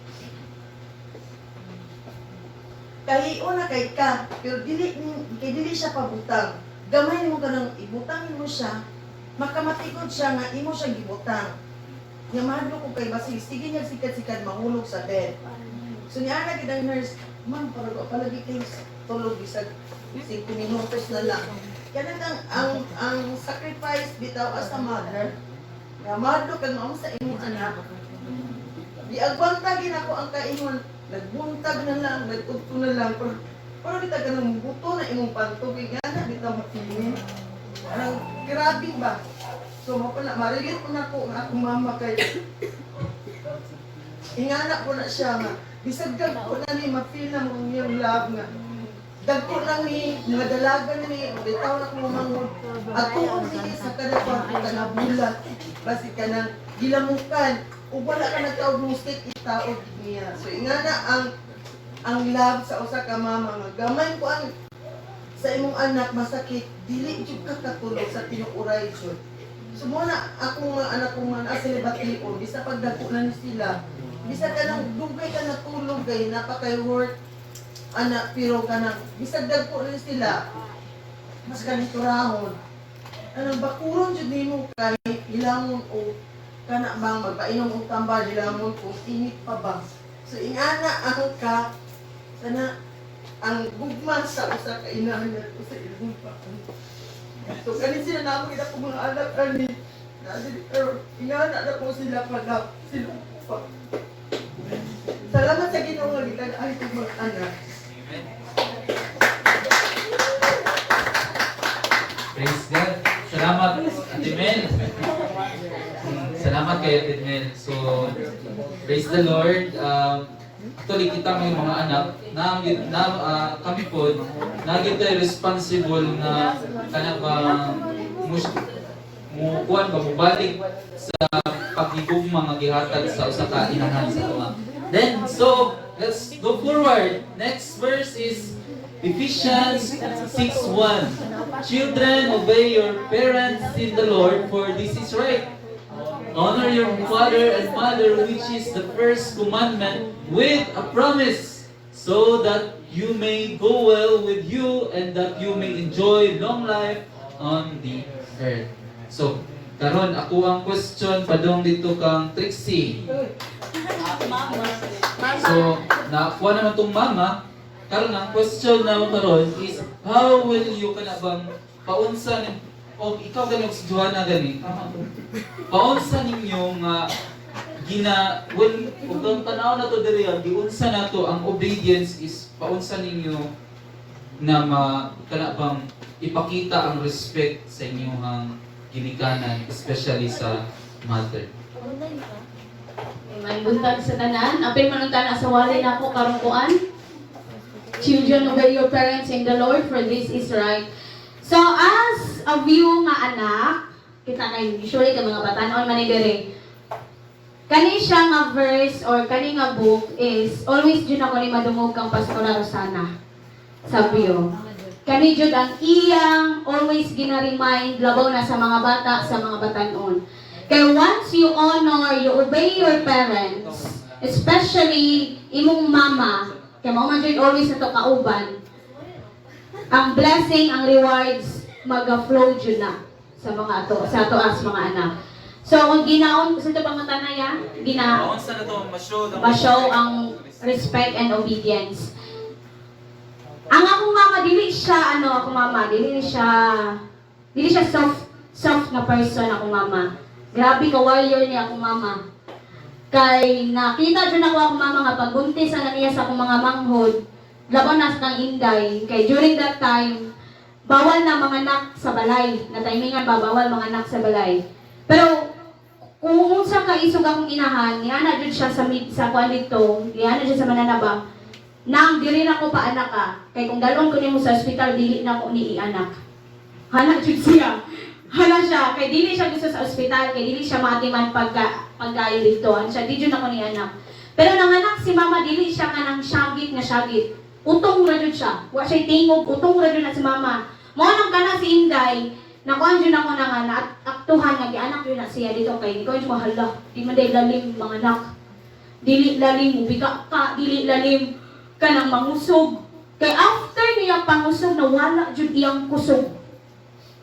Kay una kay ka, pero dili siya pabutang. Gamay mo kanang ibutangin mo siya, makamatikod siya nga imo siya gibutang. Nga mahadlo ko kay basig, sige niya sikat-sikat mahulog sa bed. So niya na kitang nurse, ma'am, palagi kayo tulog bisag 5 minutos na lang. Kaya ang sacrifice bitaw as a mother, nga mahadlo kang maong sa imong anak. Di agwantagin ako ang kaingon, nagbuntag na lang, nagtugto na lang, pero bitaw ka ng buto na imong pantubig, nga na bitaw mapili. Parang grabe ba? So, marilit ko na ko nga akong mama kay ingana ko na siya nga. Bisag ko na ni ma-feel na mong yung love nga. Dagko lang ni, mga dalaga ni, bitaw na kong mamangod. At tuon ni sa kanapang ko ka na bulat. Basi ka na gilamukan. O wala ka nagtaog mong stick, itaog niya. So, ingana ang love sa usa ka mama nga. Gamay ko ang sa imong anak masakit, dili jud ka katulog sa tinuuray jud. So muna akong mga anak kong mga asilibatiyon, bisa pagdako na ni sila, bisa ka nang dugay ka natulog kay napaka-work anak pero ka nang bisa dagko na sila, mas ganito rahon. Anong bakuron jud nimo kay ilamon o kana bang magpainom og tambal ilamon kung init pa ba. So ingana ang ka sana ang gugma sa usa ka inahan niya sa ilong pa. So kanin sila namin kita kong mga anak ani. Pero ingana na ko sila pala sila pa. Salamat sa Ginoo nga gikan ay kong mga anak. Amen. Praise God. Salamat, Ate Mel. Salamat kay Ate Mel. So, praise the Lord. Actually, kita may mga anak na kami po naging tayo responsible na kanang mukuan ba mubalik sa pagigugma nga gihatag sa usa ka inahan sa tuwa. Then so let's go forward. Next verse is Ephesians 6:1. Children, obey your parents in the Lord, for this is right. Honor your father and mother, which is the first commandment, with a promise, so that you may go well with you and that you may enjoy long life on the earth. So, karon ako ang question padong dito kang Trixie. So, nakuha naman tong mama. Karon ang question na karon is, how will you kanabang paunsa ni o ikaw gani si Joanna gani? Paunsa ninyo nga when ug tanaw na to diri giunsa na to ang obedience is paunsa ninyo na kanabang ipakita ang respect sa inyong ginikanan, especially sa mother. May buntag sa tanan, apil manungtan sa wali na ako karong kuan. Children, obey your parents in the Lord, for this is right. So as a view nga anak, kita kay usually ka mga batanon man ni diri. Kani siya nga verse or kani nga book is always jud ako ni madungog kang Pastor Rosana. Sa view. Kani jud ang iyang always gina-remind labaw na sa mga bata, sa mga batanon. Kaya once you honor, you obey your parents, especially imong mama, kaya mo man jud always nato kauban, ang blessing, ang rewards, mag-flow dyan na sa ato as mga anak. So, kung ginaon, sa ito pangatanaya, Paunsa na to ma-show ang respect and obedience. Ang akong mama, dili siya soft na person akong mama. Grabe ka warrior niya akong mama. Kay nakita dyan ako akong mama nga pagbuntis na niya sa akong mga manghod, laban na sa kang inday. Kay during that time, bawal na mga anak sa balay. Na timingan ba, bawal mga anak sa balay. Pero, kung unsa ka isog akong inahan, niana dyan siya sa kuan dito, niana dyan sa mananaba, nang diri na ko pa anak ka. Kay kung dalon ko nimo sa ospital, dili na ko ni anak. Hana dyan siya. Hana siya. Kay dili siya gusto sa ospital, kay dili siya maatiman pagkayo dito. Ano siya, di dyan ako ni anak. Pero nanganak si mama, dili siya ka ng syagit na syagit. Utong ra jud siya. Wa siya tingog, utong ra jud na si mama. Mo nang kana si Inday, nakuan jud ako na nga naaktuhan nga gianak yun na siya dito kay ko ko hala di man day lalim mga anak. Dili lalim mo biga ka, dili lalim ka nang mangusog. Kay after niya pangusog nawala jud iyang kusog.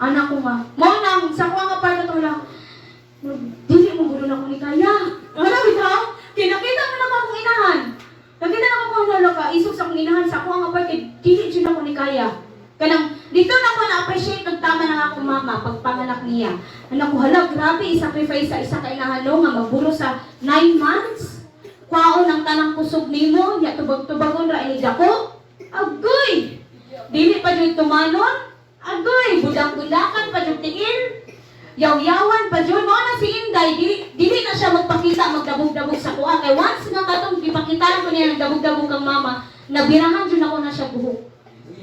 Anak ko nga, mo nang sa ko nga part na to lang. Dili mo gulo na ko ni kaya. Ano bitaw? Kinakita mo na akong inahan. Nakita na ako ano ka isog sa akong inahan sa ko nga part kay dili jud ako ni kaya. Kanang dito na ako na-appreciate ng tama ng akong mama pagpanganak niya. Anak ko, hala, grabe, i-sacrifice sa isa ka inahalo nga magburo sa 9 months. Kwaon ang tanang kusog nimo, ya tubag-tubagon ra ini dako. Agoy! Dili pa jud tumanon. Agoy, budak-budakan pa jud tingin. Yaw-yawan pa jud mo na si Inday, dili na siya magpakita magdabog-dabog sa kuha kay once nga katong gipakitaan ko niya ng dabog-dabog kang mama, nabirahan jud ako na siya buhok.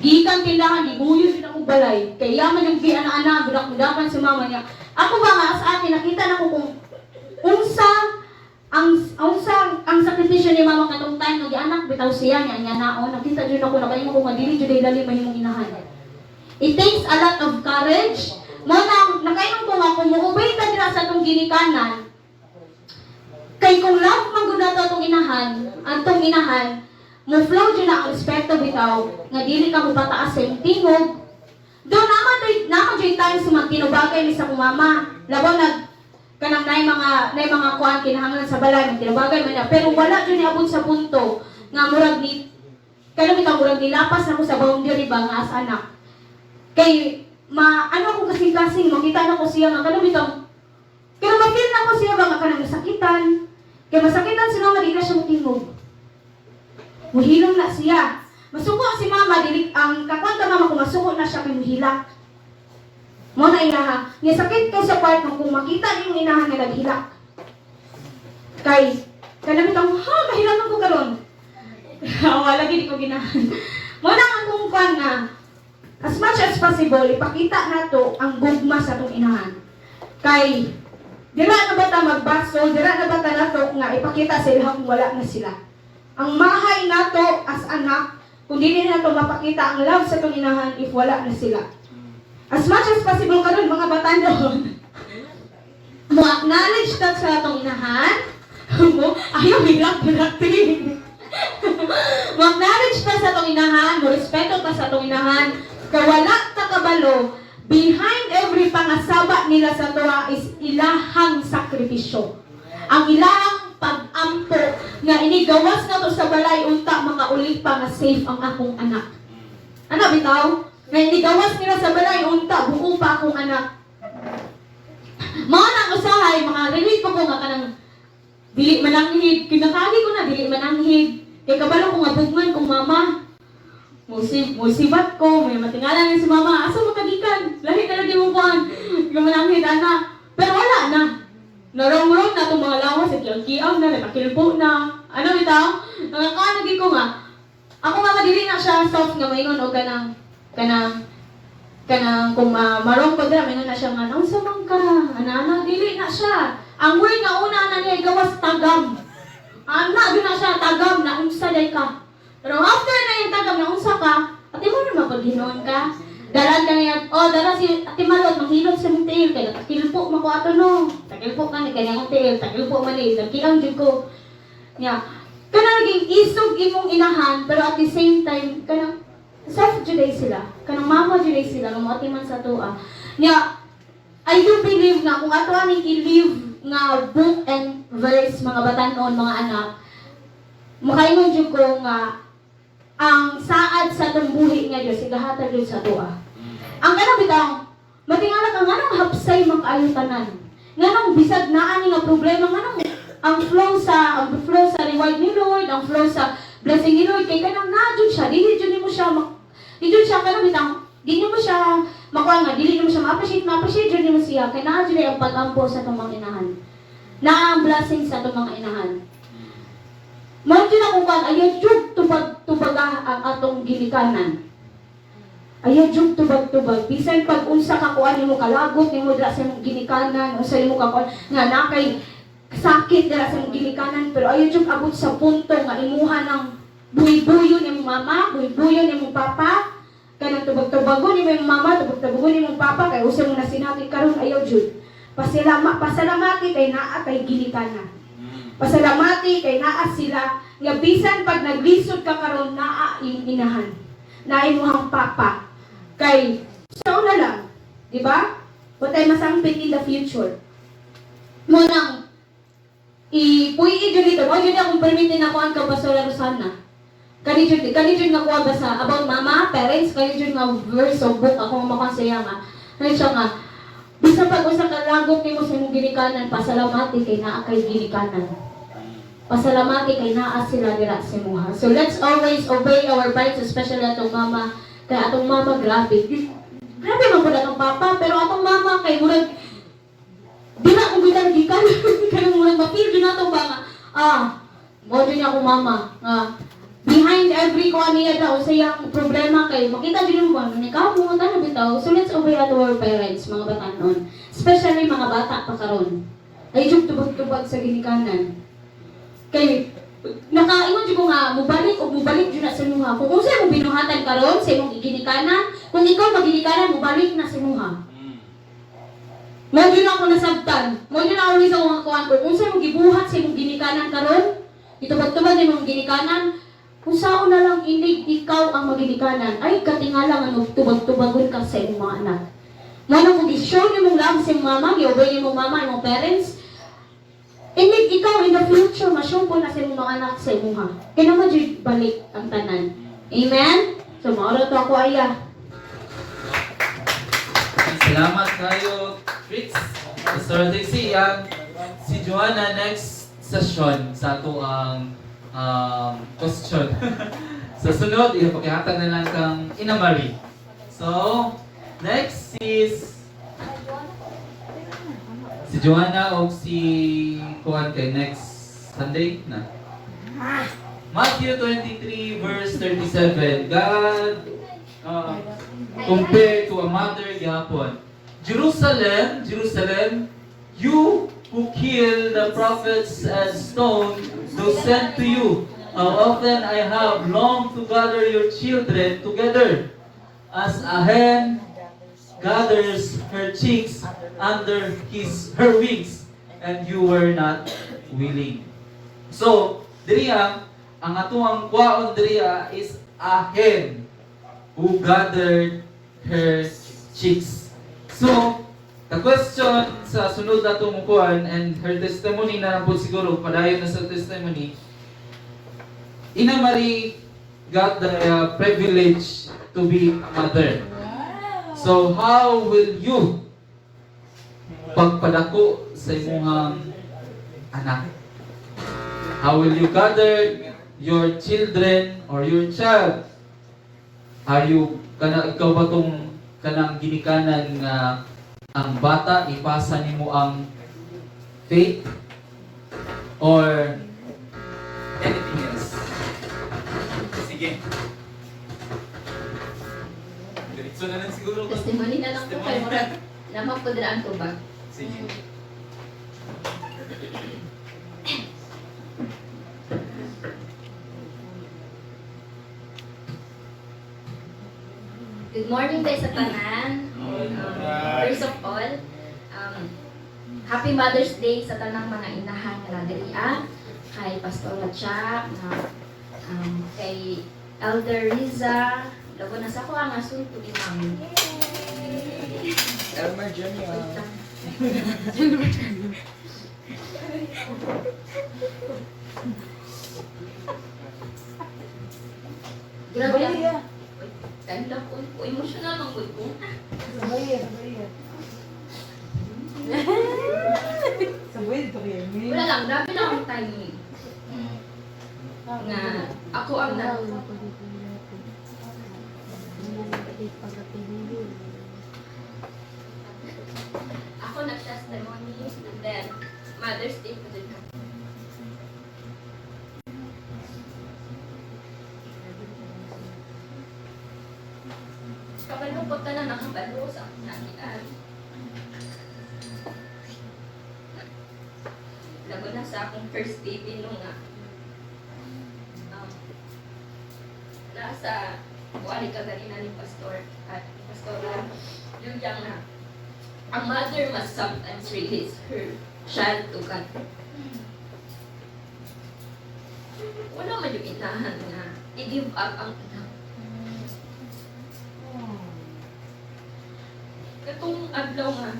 Gikan tindahan, iguyo din akong balay. Kaya man yung ana-ana, budak-budakan si mama niya. Ako ba nga sa akin, nakita na ko kung ang sakripisyo ni mama katong time nga gianak bitaw siya niya naon. Nakita jud ako nakaingon ko nga dili jud ay lalim mahimong inahan. It takes a lot of courage. Mo na nakaingon ko nga kung muubay ta dira sa atong ginikanan. Kay kung love man gud nato atong inahan, mo flow dyan na ang respeto bitaw, nga dili ka mo pataas sa iyong tingog. Doon naman dyan tayo sa mga tinubagay ni sa kong mama. Labaw kanang nay mga kuan kinahanglan sa balay, mga tinubagay man niya. Pero wala dyan niabot sa punto, nga murag murag nilapas na ko sa boundary ba nga as anak. Kay, ano ko kasing-kasing, makita na ko siya nga, kaya ma-feel na ko siya ba nga kanang masakitan. Kaya masakitan si mama, di na siya matingog. Muhilong na siya. Masuko si mama, ang kakwanta mama kung masuko na siya kay muhilak. Mo na inaha. Nga sakit ko sa part kung makita niyo yung inahan nga naghilak. Kay, kanamit ako, mahilangan ko karon. Wala gini ko ginahan. Mo na akong kwan nga, as much as possible, ipakita nato ang gugma sa itong inahan. Kay, dira na ba ta magbaso, dira na ba ta nato nga ipakita sa ilang kung wala na sila. Ang mahay nato as anak, kung dili nato mapakita ang love sa itong inahan if wala na sila. As much as possible karon mga batanon, mo acknowledge ta sa itong inahan, mo ayaw bilang tingin. Mo acknowledge ta sa itong inahan, mo respeto ta sa itong inahan, kawala ta kabalo, behind every pangasaba nila sa tuwa is ilahang sakripisyo. Ang ilahang pag-ampo nga inigawas na to sa balay unta makauli pa nga safe ang akong anak. Ano bitaw? Nga inigawas nila sa balay unta buo pa akong anak. Mga nang usahay, mga relate ko nga kanang dili mananghid, kinakagi ko na dili mananghid. Kay kabalo ko nga bugman kong mama. Musibat ko, may matingalan na si mama. Asa makagikan? Lahi na lagi mo kuhan. Mananghid anak. Pero wala na. Narong-rong na itong mga lawas, kiyaw na, nakakilpo na. Ano bitaw? Nakakanagi ko nga. Ako nga madili na siya soft nga maingon o kanang kung marong ko dira, maingon na siya nga, ang samang ka, ana, dili na siya. Ang word nga una na niya, gawas tagam. Doon na siya, tagam, na unsa day ka. Pero after na yung tagam, na unsa ka, ati mo na mapaghinon ka. Daran ka niya, dara si Ate Malot, manghilot sa mong tail, kaya takilpo mo ko ato no. Takilpo ka ni kanya mong tail, takilpo man eh, nagkilang dyan ko. Nya, kana naging isog imong inahan, pero at the same time, kanang self-juday sila, kanang mama-juday sila, ng mga timan sa tuwa. Nya, I do believe na kung ato aning i-live nga book and verse, mga batanon, mga anak, makaingon dyan ko nga, ang saad sa tumbuhi nga Diyos, igahatag yun sa tuwa. Ang kanang bitaw, matingala ka nga nang hapsay makayutanan. Nga nang bisag naan nga problema, nga nang ang flow sa reward ni Lord, ang flow sa blessing ni Lord, kay kanang nadyon siya, dili mo siya kanang bitaw, dili mo siya makuha nga, dili mo siya ma-appreciate dyan mo siya, kay nadyon ang pag-ampo sa itong mga inahan. Na ang blessing sa itong mga inahan. Mao din ako kan ayaw jud tubag ang atong ginikanan. Ayaw jud tubag-tubag. Bisan pag unsa ka kuan nimo kalagot nimo dira sa imong ginikanan, unsa nimo ka kuan nga nakay sakit dira sa imong ginikanan, pero ayaw jud abot sa punto nga imuha ng buy-buyo nimong mama, buy-buyo nimong papa. Kanang tubag-tubagon ni mong mama, tubag-tubagon ni mong papa, kay usa mo na sinati karon ayaw jud. Pasalamati kay naa kay ginikanan. Pasalamati kay naa sila nga bisan pag naglisod ka karon naa inahan. Na imong papa kay sa una lang, di ba? What ay masangpit in the future. Mo nang ipuyi jud dito, mo jud akong permitin ako ang Pastora Rosana. Kani jud nga kuha ba sa about mama, parents, kani jud nga verse of book ako makonsaya nga. Kani siya nga bisan pag usa ka lagok nimo sa imong ginikanan, pasalamati kay naa kay ginikanan. Pasalamati kay naa sila dira sa imuha. So let's always obey our rights, especially atong mama. Kay atong mama grabe. Grabe man pud atong papa, pero atong mama kay murag di na ko gitan gikan. Kay murag mapil din atong ba mo din ako mama. Behind every kuha niya daw sa iyang problema kay makita din mo ni ka mo ta bitaw. So let's obey our parents, mga batanon. Especially mga bata pa karon. Ay jud tubag-tubag sa ginikanan. Kay nakaingon jud ko nga mubalik jud na sa imuha. Kung unsa mo binuhatan karon sa imong ginikanan, kung ikaw maginikanan mubalik na sa imuha. Mo jud ako nasabtan. Mo jud ako ni sa mga kuan ko. Kung unsa mo gibuhat sa imong ginikanan karon, itubag-tubag ni imong ginikanan, kung saan na lang inig ikaw ang maginikanan, ay katingala nga tubag-tubagon ka sa imong mga anak. Mano kung i-show ni mong lang sa imong mama, i-obey ni mong mama, imong parents, inig ikaw in the future, ma-show po na sa imong mga anak sa imuha. Kaya naman dyan balik ang tanan. Amen? So, maura to ako aya. Salamat kayo, Fritz. Pastor Dixie, si Joanna next session sa ato ang question. Sa sunod, ipakihatag na lang kang Inamari. So, next is si Joanna o si Kuan kay next Sunday na. Matthew 23 verse 37. God compared to a mother gihapon. Jerusalem, Jerusalem, you who kill the prophets and stone those sent to you. How often I have longed to gather your children together, as a hen gathers her chicks under her wings, and you were not willing. So, diriya, ang atuang kwaon diriya is a hen who gathered her chicks. So, the question sa sunod na tumukuan and her testimony na po siguro, padayon na sa testimony, Inamari got the privilege to be a mother. So, how will you pagpadako sa imong anak? How will you gather your children or your child? Are you, ikaw ba itong kanang ginikanan nga ang bata, ipasa nimo ang faith or anything else? Sige. Diretso na lang siguro. Testimony na lang po kay Murag. Lamang po dira ang tubag. Sige. Good morning tayo sa tanan. First of all, Happy Mother's Day sa tanang mga inahan nga nadirian, kay Pastor Latcha, kay Elder Riza, lago na sa ko ang asunto ni Mami. Elmer Jr. Grabe lang. Ganda ko, emotional ang mood ko. Sabay. Wala lang, grabe lang ang timing. Nga, ako ang ako nag-testimony, and then Mother's Day ko din kami. Kakalungkot ka na nakabalo sa aking nakitaan. Lago na sa akong first baby nung nasa buwari ka ganina ni Pastor at Pastor yung na a mother must sometimes release her child to God. Wala man yung inahan na i-give up ang anak. Katong adlaw nga,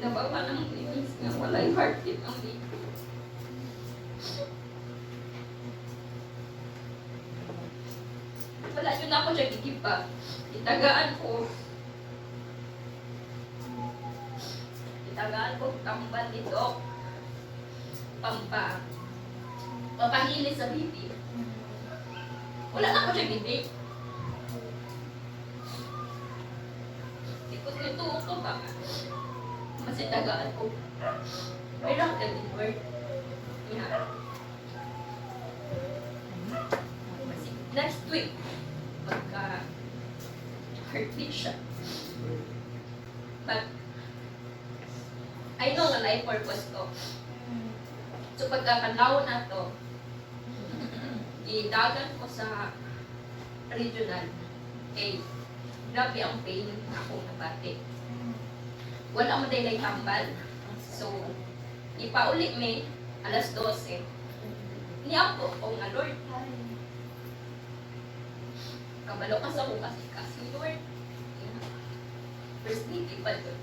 nabawa ng linis nga walay heartbeat ang baby. Wala yun ako siya gigipa. Itagaan ko. Itagaan ko tambal dito. Papahili sa baby. Wala na ako siya gigipa. Ikot nito ko ba? Mas itagaan ko. Mayroon ka din word. Yeah. Next week, pagka heartbeat siya. But, I know nga life purpose to. So, pagkakalaw na to, idagan ko sa regional. Okay, grabe ang pain ako nabati. Wala mo dahil tambal. So, ipauli may alas 12. Niyapo ko nga, Lord, kabalo ka sa kung kasi Lord. First meeting pa doon.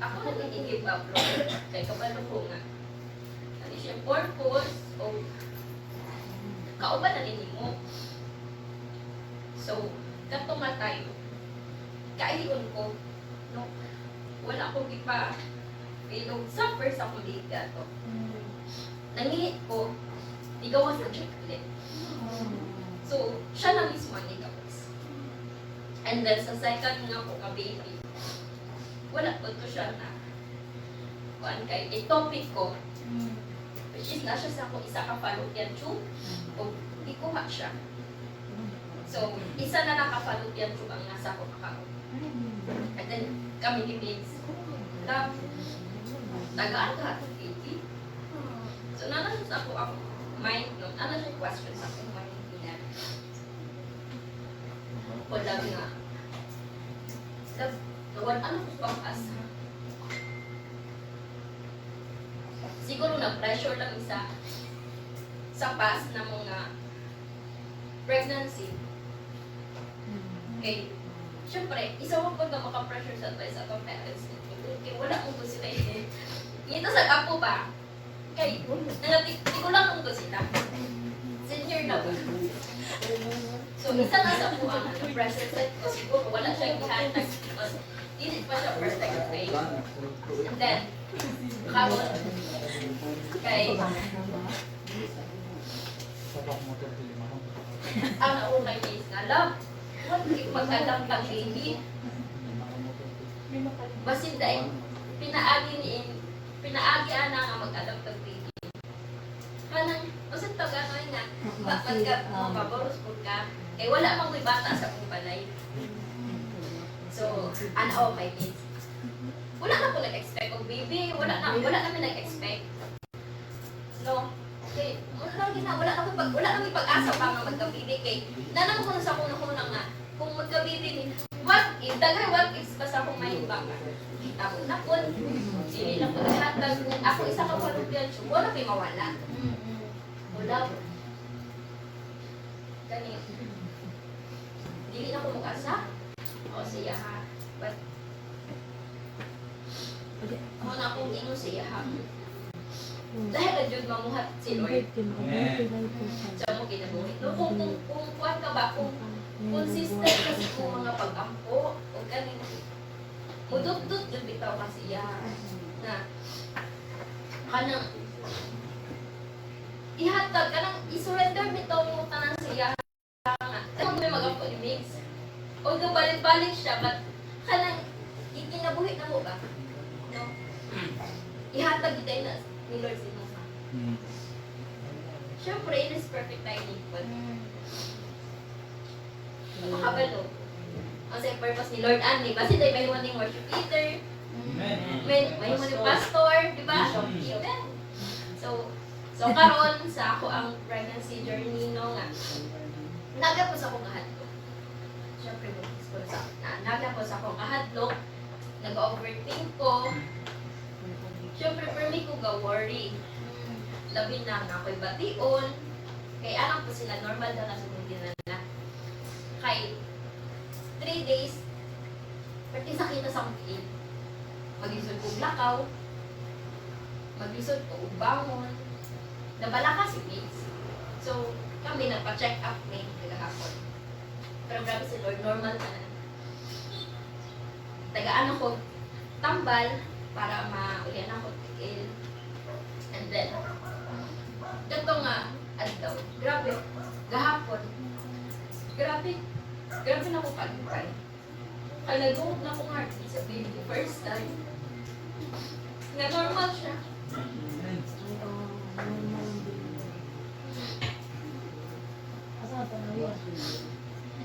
Ako nag-i-give up, Lord. Kaya kabalo ko nga. Ano siya, purpose o kauban na ninimo. So, katong nga tayo, kaiyon ko, no? Wala akong ipa ilog suffer sa kuliga to. Nangihit ko, igawas na check ulit. So, siya na mismo ang igawas. And then, sa second nga po ka baby, wala po to siya na kuan kay topic ko, which is na siya sa akong isa ka fallopian tube, o ikuha siya. So, isa na nakafallopian tube ang nasa ko kakaon. And then, kami ni Bigs, tagaan ka ito, baby. So, nanan sa ako mind nun, ano yung question sa akin, mind niya. O love nga. Love, nawan, ano ko pang asa? Siguro na-pressure lang isa sa past na mga pregnancy. Okay. Siyempre, isa mo pag maka-pressure sa advice at parents. Okay, wala kong gusto sila eh. Ito sa kapo ba? Kay, hindi ko lang kung sila. Senior na ba? So, isa na sa po ang pressure set ko. Siguro wala siyang ihatag because hindi pa siya perfect way. And then, karon, kay, ang naunay case na, love, mag-alam kang baby. Basin dahil, pinaagi ana nga mag-alam kang baby. Kanang, kasi ito gano'n nga, maboros po ka, kaya wala mang may bata sa kong balay. So, ano my kids. Wala na po nag-expect kong baby, wala namin nag-expect. No? Okay, wala namin pag-asa pa nga magka-baby kay nanang ko na sa kuno-kuno nga kung magka-baby ni what if daghay what if basta kung may baka ako na po dili lang ko hatag ako isa ka fallopian tube wala kay mawala wala kani dili na ko mag-asa o siya ha but ako na akong ingon siya ha dahil na Diyos mamuhat si Lord. Diyan mo kinabuhi. No, kung kuwan ka ba, kung consistent kasi kung mga pag-ampo, o ganin, mudot-dot yung bitaw kasi yan. Na, kanang, ihatag, kanang, isurrender bitaw mo tanang siya. Kung may mag-ampo ni Migs, o balik-balik siya, but, kanang, ikinabuhi na mo ba? No? Ihatag dito na, ni Lord si Musa. Siyempre, in His perfect timing po. Makabalo. Kasi ang purpose ni Lord Andy, kasi tayo may wanting worship leader, may wanting pastor, di ba? Amen. So karon sa ako ang pregnancy journey no nga. naga po sa akong kahadlok. Siyempre, buntis ko sa naga po sa akong kahadlok. Nag-overthink ko. Siyempre, for me ko ga-worry. Labi na ako'y bation. Kaya alam ko sila, normal daw na sumundin na. Kay 3 days, pati sakita sa mukil. Mag-isod ko lakaw. Mag-isod ko bangon. Nabala ka si Miss. So, kami nagpa-check up may kagahapon. Pero grabe si Lord, normal na. Tagaan ako tambal para maulian ako tikil. And then, dito nga, adlaw. Grabe, gahapon. Grabe na ako pag-ipay. Kaya nag-uot na akong heartbeat sa baby. First time. Nga normal siya.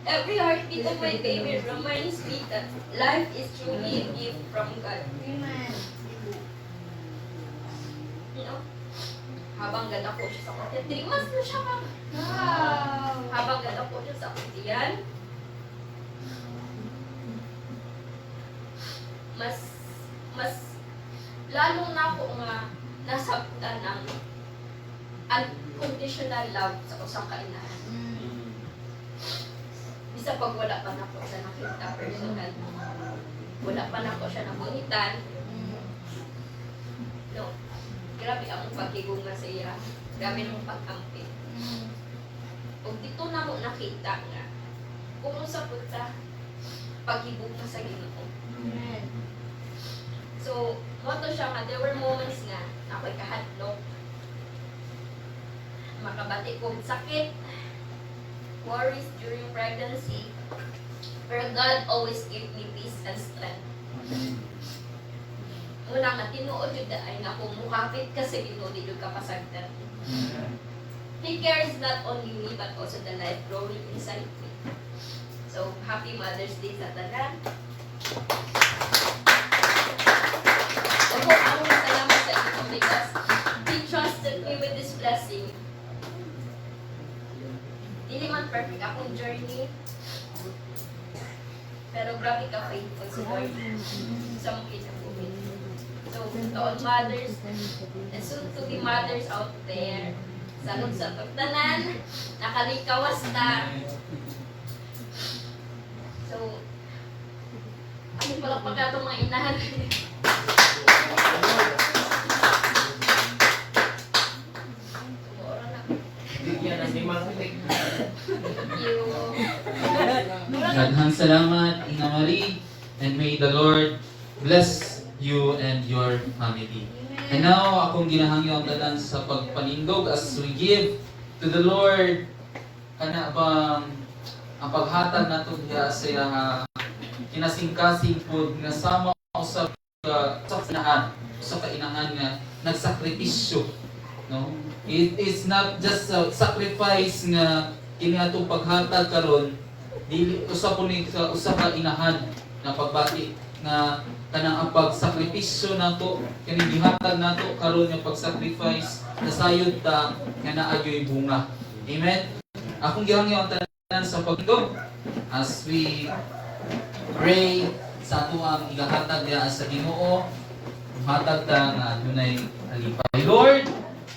Every heartbeat of my baby reminds me that life is truly a gift from God. Amen. You know? Habang ganda ko siya sa kanya, 3 months na siya ka. Wow. Habang ganda ko siya sa kanya, mas lalong na ako nga nasabtan ng unconditional love sa usang kainahan. Bisa pag wala pa na ko siya nakita personal. Wala pa na ko siya namungitan. No. Grabe ang pagkigunga sa iya. Grabe ng pagkampi. Kung dito na mo nakita nga, kung sa punta, paghibog sa Ginoo. Amen. So, moto siya nga, there were moments nga, ako'y kahadlok. Makabati kong sakit, worries during pregnancy, pero God always gave me peace and strength. Muna nga, tinuod yun ay nga kung mukapit ka sa Ginoo, di yun kapasagdan. He cares not only me, but also the life growing inside me. So, happy Mother's Day sa tanan. Ako, ako salamat sa inyo because He trusted me with this blessing. Hindi man perfect akong journey, pero grabe ka faithful si Lord sa mga kinabuhin. So, to all mothers and soon to be mothers out there, salud sa pagtanan, nakalikawas na. So, ako pala pagka itong mga inahan. Tumuro na. Thank you. Daghang salamat, Ina Marie, and may the Lord bless you and your family. And now, akong ginahangyo ang tanan sa pagpanindog as we give to the Lord kana bang ang paghatag nato diha sa iyang kinasingkasing pud nga sama usab ka sa kainahan nga nagsakripisyo, no? It is not just a sacrifice nga kini atong paghatag karon, dili usa po ni usa ka inahan na pagbati nga kanang ang pagsakripisyo nato kini gihatag nato karon nga pag-sacrifice nasayod ta nga naayoy bunga. Amen. Akong gihangyo ang tanan sa pagtug as we pray sa ato ang igahatag diha sa Ginoo, hatag ta nga dunay alipay. Lord,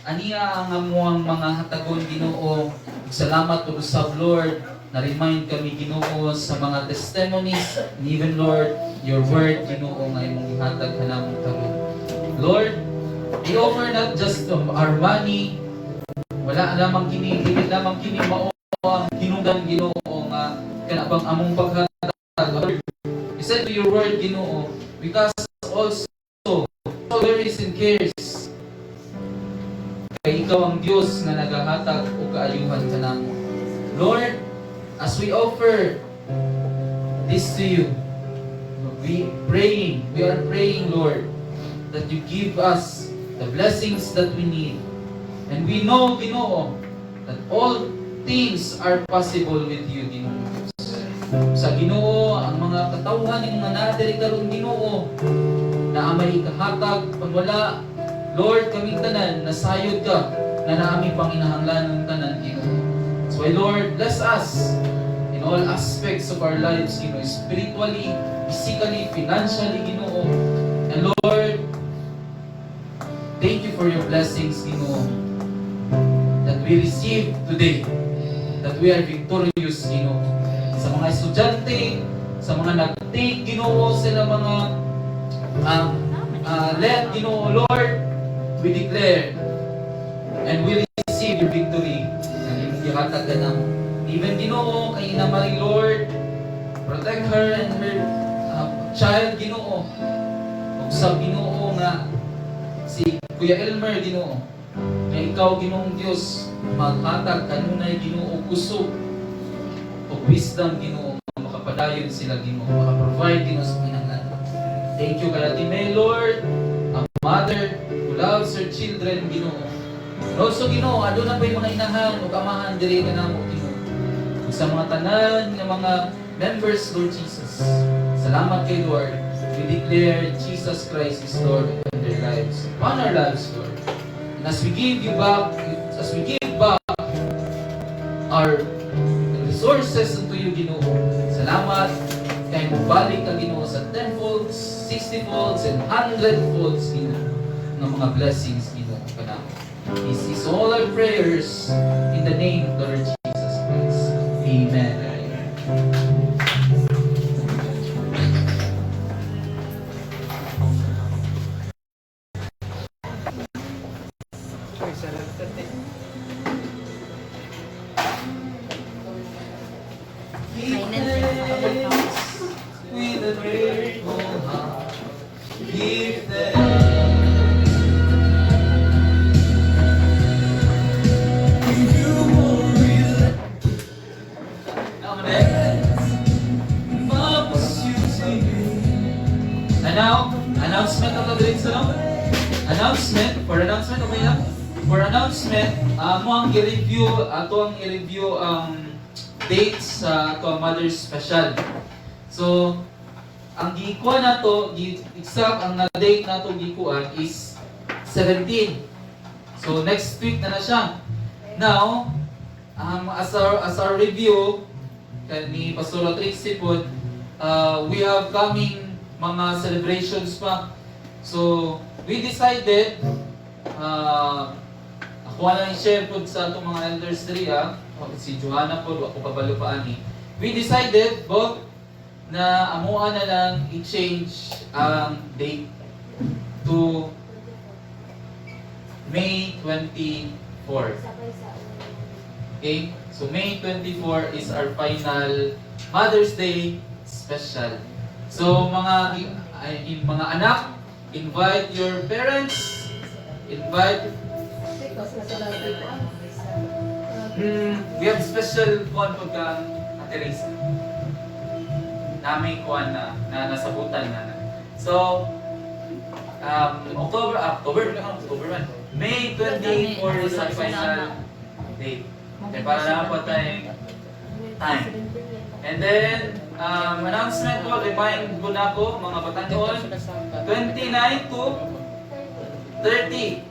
aniya ang amuang mga hatagon Ginoo. Salamat po sa Lord, na-remind kami Ginoo sa mga testimonies, and even Lord, your word Ginoo nga imong ihatag kanamong karon. Lord, we offer not just our money, wala lamang kini, dili lamang kini mao ang ginugan Ginoo nga kanabang among paghatag. Lord, you said to your word Ginoo, because also worries and cares. Kay ikaw ang Diyos nga nagahatag o kaayuhan kanamo. Lord, as we offer this to you, we are praying, Lord, that you give us the blessings that we need. And we know, Ginoo, that all things are possible with you, Ginoo. Sa Ginoo, ang mga katawhan ng mga nadiri karon Ginoo, na amay ikahatag, pag wala, Lord, kaming tanan, nasayod ka, na naaming panginahanglan ng tanan, Ginoo. So, Lord, bless us in all aspects of our lives, Ginoo, spiritually, physically, financially, Ginoo. And Lord, thank you for your blessings, Ginoo, that we receive today, that we are victorious, Ginoo. Sa mga estudyante, sa mga nag-take, Ginoo, sila mga let, Ginoo, Lord, we declare and we receive your victory. And ihatag ka na. Even Ginoo, kay Ina Marie, Lord, protect her and her child, Ginoo. Ug sa Ginoo nga si Kuya Elmer, Ginoo, na ikaw, Ginoong Diyos, maghatag kanunay, Ginoo, kusog o wisdom, Ginoo, makapadayon sila, Ginoo, makaprovide, Ginoo, sa pinangan. Thank you, kay Ate May, Lord, a mother who loves her children, Ginoo. And also, Ginoo, adto na pa yung mga inahan o amahan diri ka namo, Ginoo. Ug sa mga tanan ng mga members, Lord Jesus, salamat kay Lord. We declare Jesus Christ is Lord in their lives, upon our lives, Lord. And as we give back our resources unto you, Ginoo, salamat kay mubalik ka, Ginoo, sa 10 folds, 60 folds, and 100 folds, Ginoo, ng mga blessings, Ginoo, kanamo. This is all our prayers in the name of the Lord Jesus Christ. Amen. With a grateful heart, give them. And now, announcement of the drinks na For announcement, okay lang? For announcement, mo ang i-review ang dates sa ato ang Mother's Special. So, ang gikuan na to, exact ang na-date na to gikuan is 17. So, next week na siya. Now, as our review, ni Pastor Trixie po, we have coming mga celebrations pa. So, we decided, ako lang i-share po sa itong mga elders diri, si Johanna po, ako kabalo pa ani. We decided both na amuan na lang i-change ang date to May 24. Okay? So May 24 is our final Mother's Day special. So mga anak, invite your parents, invite we have special kuan pagka Ate Risa. Namin kuan na nasabutan na. So October 1. May 24 is our final date. Okay, para na po tayong time. And then announcement ko, remind ko na ko mga batanon, 29 to 30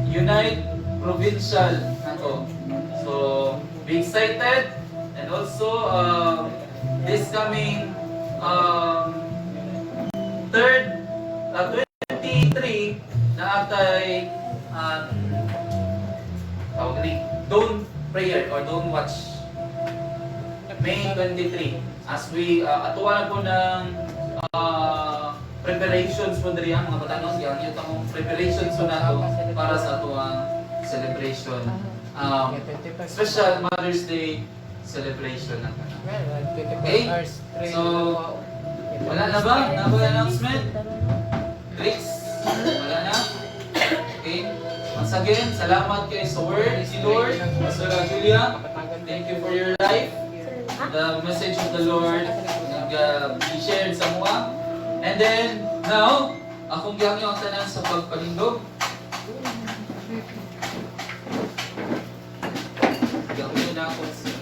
Unite Provincial na to. So be excited, and also this coming 23 na atay don't prayer or don't watch May 23 as we atuan po ng preparations po diri mga batanon yang yung tong preparations po nato para sa atuang celebration special Mother's Day celebration na kana. Okay? So wala na ba? Announcement? Tricks? Wala na? Okay? Once again, salamat kayo sa word, si Lord, Pastor Julia. Thank you for your life. The message of the Lord i-share sa mga. And then, now, akong giyang yung tanan sa pagpalindog. Giyang na ako sa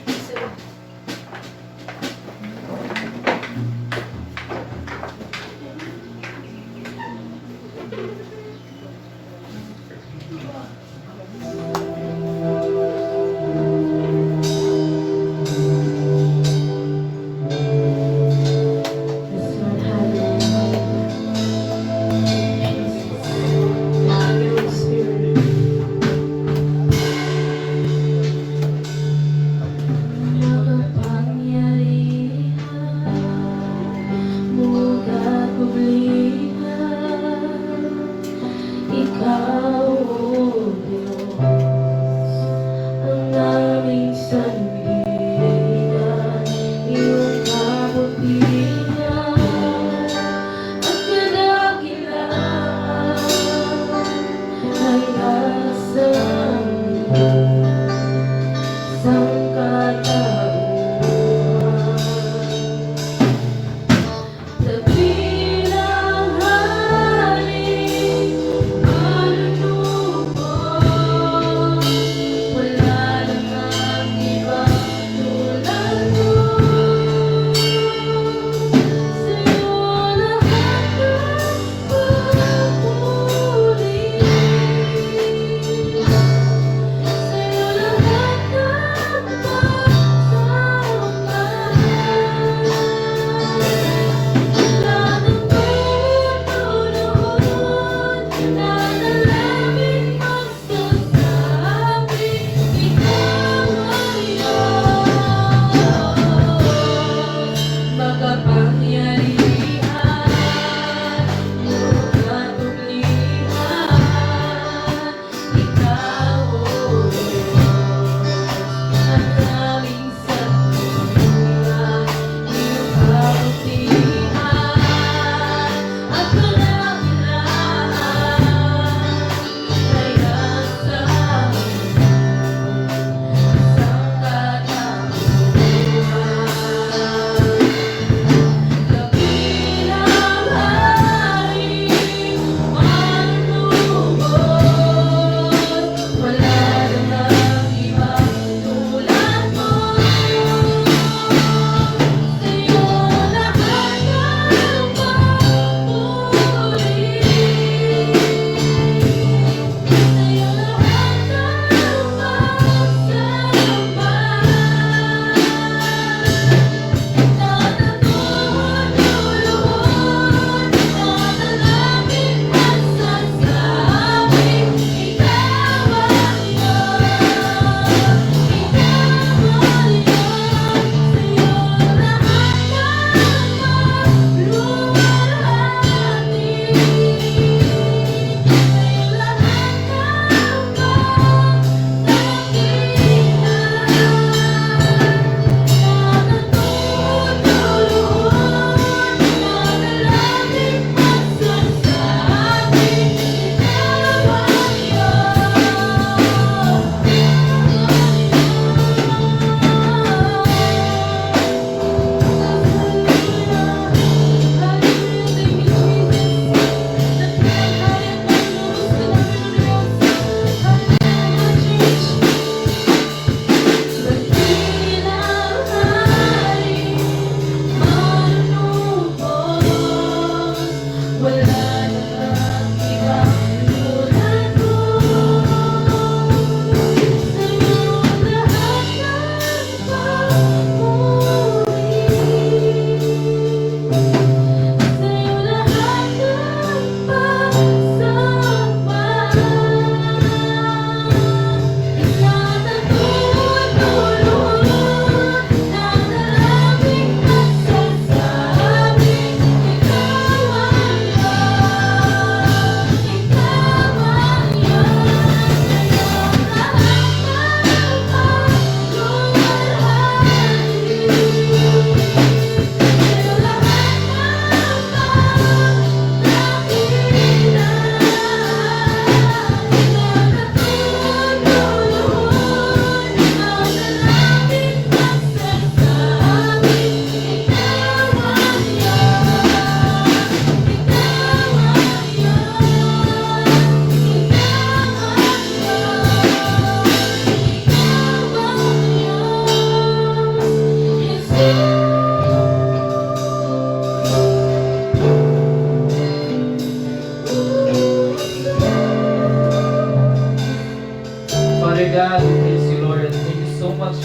Father God, we praise you, Lord. Thank you so much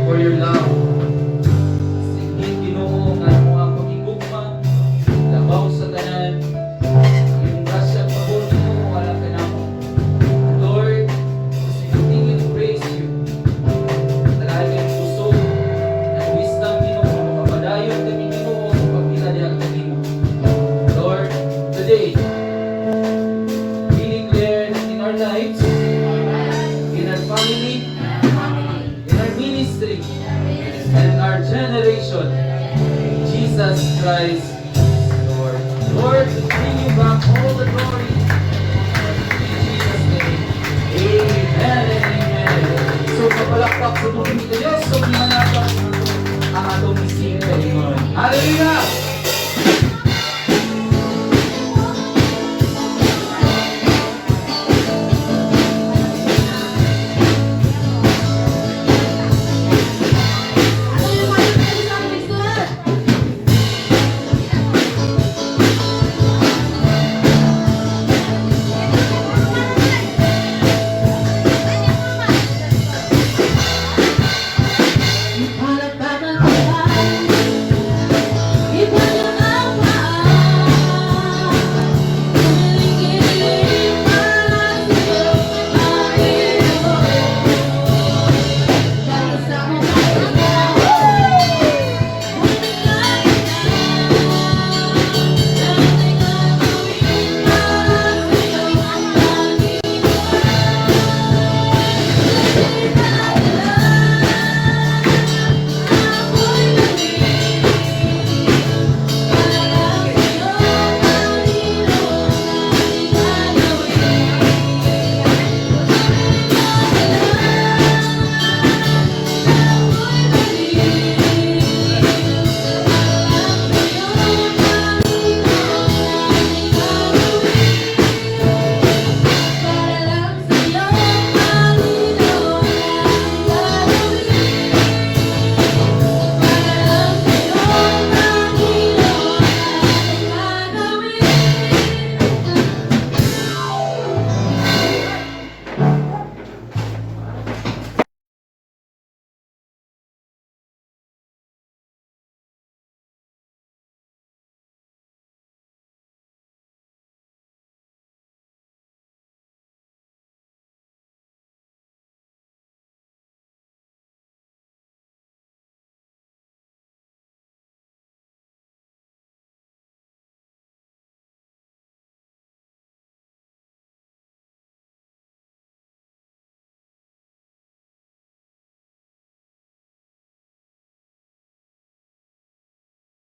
for your love. Sige, Ginoo, nga mo ang pag-igugma, labaw sa tanan, yung grasya at pabor mo, wala ka na mo. Lord, kasi continue to praise you. Talagang puso, and wisdom, Ginoo, mapadayon kami, Ginoo, sa pagpiladihan kami mo. Lord, today, we declare that in our lives, in our family, in our ministry, and in our generation, Jesus Christ is Lord. Lord, we bring you back all the glory. In Jesus' name, amen and amen. So, kapalakpak sa bukid ni Diyos, so manatap ang atong ising kalingon. Hallelujah!